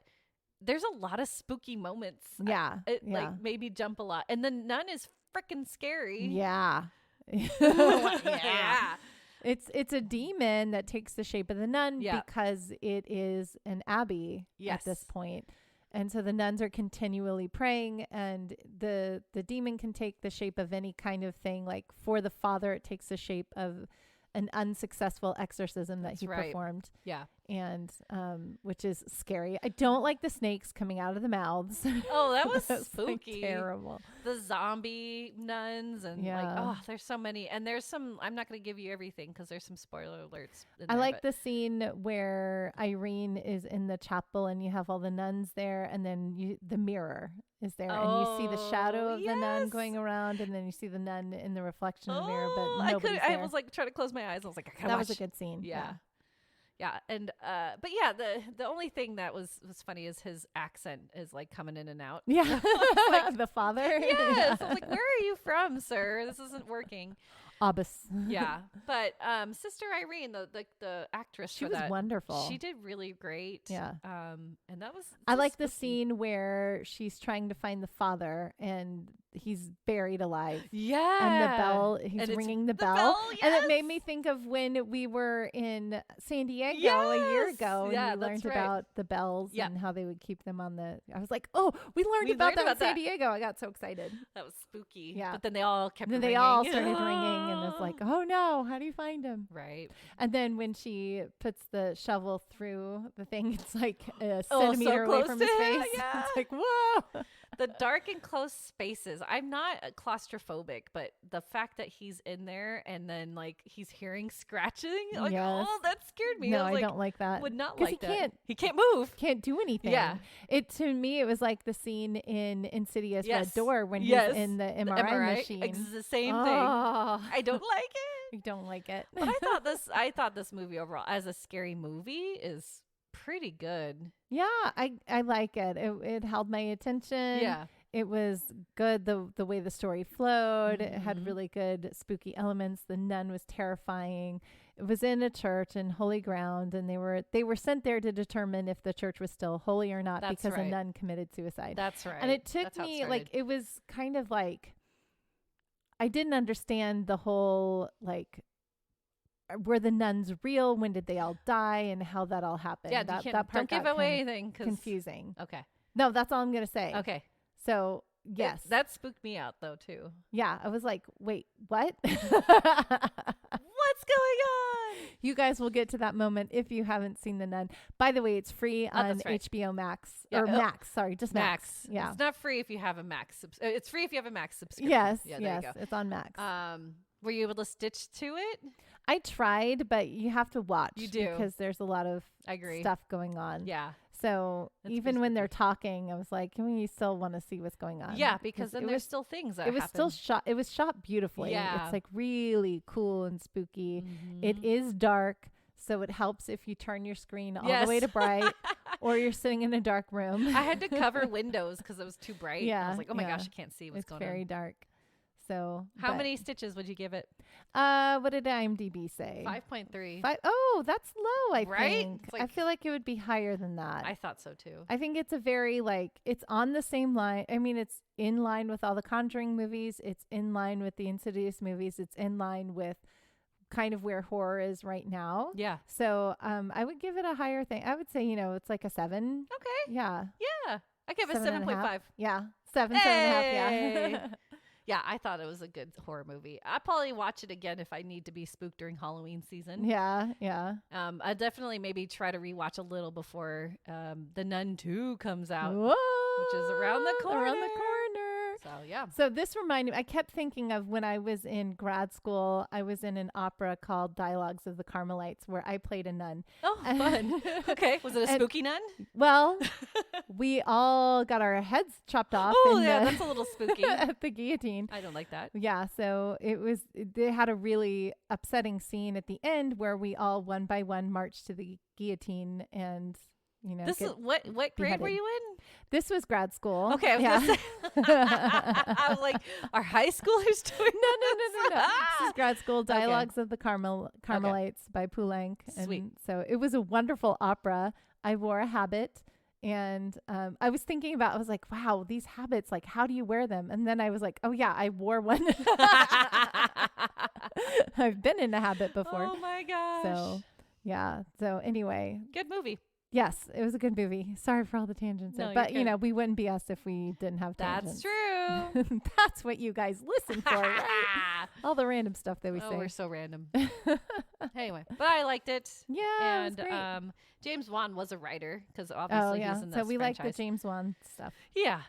there's a lot of spooky moments. Yeah. It like made me jump a lot. And the nun is freaking scary. Yeah. Yeah. It's a demon that takes the shape of the nun because it is an abbey at this point. And so the nuns are continually praying, and the demon can take the shape of any kind of thing. Like for the father, it takes the shape of an unsuccessful exorcism that That's he right. performed. Yeah. And which is scary. I don't like the snakes coming out of the mouths. Oh, that was That's, like, spooky. terrible. The zombie nuns and there's so many. And there's some, I'm not going to give you everything because there's some spoiler alerts. I like the scene where Irene is in the chapel and you have all the nuns there, and then the mirror is there, and you see the shadow of the nun going around, and then you see the nun in the reflection of the mirror, but nobody's there. I was like trying to close my eyes. I was like, I gotta that watch. was a good scene. Yeah. And but yeah, the only thing that was funny is his accent is like coming in and out. Yeah. Like, the father. Yes. I was like, where are you from, sir? This isn't working. Abbas. Yeah. But Sister Irene, the actress, she was wonderful. She did really great. Yeah. And that was I like the scene where she's trying to find the father and he's buried alive. Yeah. And the bell, he's ringing the bell. Yes. And it made me think of when we were in San Diego a year ago, and we learned about the bells and how they would keep them on the, I was like, oh, we learned about that in San Diego. I got so excited. That was spooky. Yeah. But then they all kept ringing. They all started ringing, and it's like, oh no, how do you find him? Right. And then when she puts the shovel through the thing, it's like a centimeter away from his face. Yeah. It's like, whoa. The dark and close spaces. I'm not claustrophobic, but the fact that he's in there and then like he's hearing scratching, like, oh, that scared me. No, I don't like that. Would not like that. He can't move. Can't do anything. Yeah. To me, it was like the scene in Insidious Red Door when he's in the MRI machine. It's the same thing. I don't like it. You don't like it. But I thought this movie overall as a scary movie is pretty good. Yeah, I like it. It held my attention. Yeah. It was good the way the story flowed. It had really good spooky elements. The nun was terrifying. It was in a church in holy ground, and they were sent there to determine if the church was still holy or not. Because a nun committed suicide. That's right. And it took me like, it was kind of like, I didn't understand the whole like, were the nuns real? When did they all die? And how that all happened? Yeah, that part don't give away anything. Confusing. Okay. No, that's all I'm gonna say. Okay. So yes, that spooked me out though too. Yeah, I was like, wait, what? What's going on? You guys will get to that moment if you haven't seen The Nun. By the way, it's free on HBO Max or Max. Sorry, just Max. Yeah, it's not free if you have a Max. It's free if you have a Max subscription. Yes, yeah, yes, it's on Max. Were you able to stitch to it? I tried, but you have to watch. You do, because there's a lot of stuff going on. Yeah. So even when they're talking, I was like, you still want to see what's going on. Yeah, because then there's still things that happen. Still shot. It was shot beautifully. Yeah. It's like really cool and spooky. It is dark, so it helps if you turn your screen all the way to bright, or you're sitting in a dark room. I had to cover windows because it was too bright. Yeah, I was like, oh my gosh, I can't see what's going on. It's very dark. So how many stitches would you give it? What did IMDb say? 5.3. Oh, that's low, I right? think. I feel like it would be higher than that. I thought so too. I think it's a very it's on the same line. I mean, it's in line with all the Conjuring movies. It's in line with the Insidious movies. It's in line with kind of where horror is right now. Yeah. So I would give it a higher thing. I would say, it's like a 7. Okay. Yeah. Yeah. I give it 7.5. Yeah. 7.5. Yeah. Yeah, I thought it was a good horror movie. I'll probably watch it again if I need to be spooked during Halloween season. Yeah, yeah. I definitely maybe try to rewatch a little before The Nun 2 comes out, Whoa, which is around the corner. Around the corner. So, yeah. So this reminded me, I kept thinking of when I was in grad school, I was in an opera called Dialogues of the Carmelites where I played a nun. Oh, fun. Okay. Was it a spooky nun? Well, we all got our heads chopped off. Oh, yeah, that's a little spooky. At the guillotine. I don't like that. Yeah, so they had a really upsetting scene at the end where we all one by one marched to the guillotine and this is what grade were you in? This was grad school. Okay, I was gonna say, I was like, are high schoolers doing No. This is grad school. Dialogues of the Carmelites by Poulenc. Sweet. And so it was a wonderful opera. I wore a habit. And I was thinking about, I was like, wow, these habits, like, how do you wear them? And then I was like, oh, yeah, I wore one. I've been in a habit before. Oh, my gosh. So, yeah. So anyway. Good movie. Yes, it was a good movie. Sorry for all the tangents. No, But, you're you good. know, we wouldn't be us if we didn't have tangents. That's true. That's what you guys listen for, right? All the random stuff that we Oh, say. we're so random. Anyway, but I liked it. Yeah, it was great. And James Wan was a writer because obviously he's in this So we franchise. like the James Wan stuff. Yeah,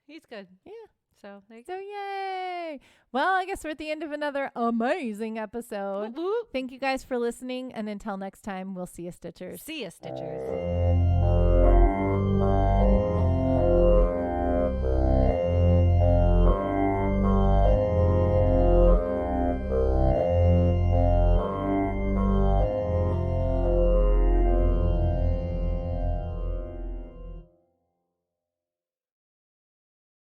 he's good. Yeah. So there you So yay. Well, I guess we're at the end of another amazing episode. go. Whoop, whoop. Thank you guys for listening. And until next time, we'll see you, Stitchers. See ya, Stitchers.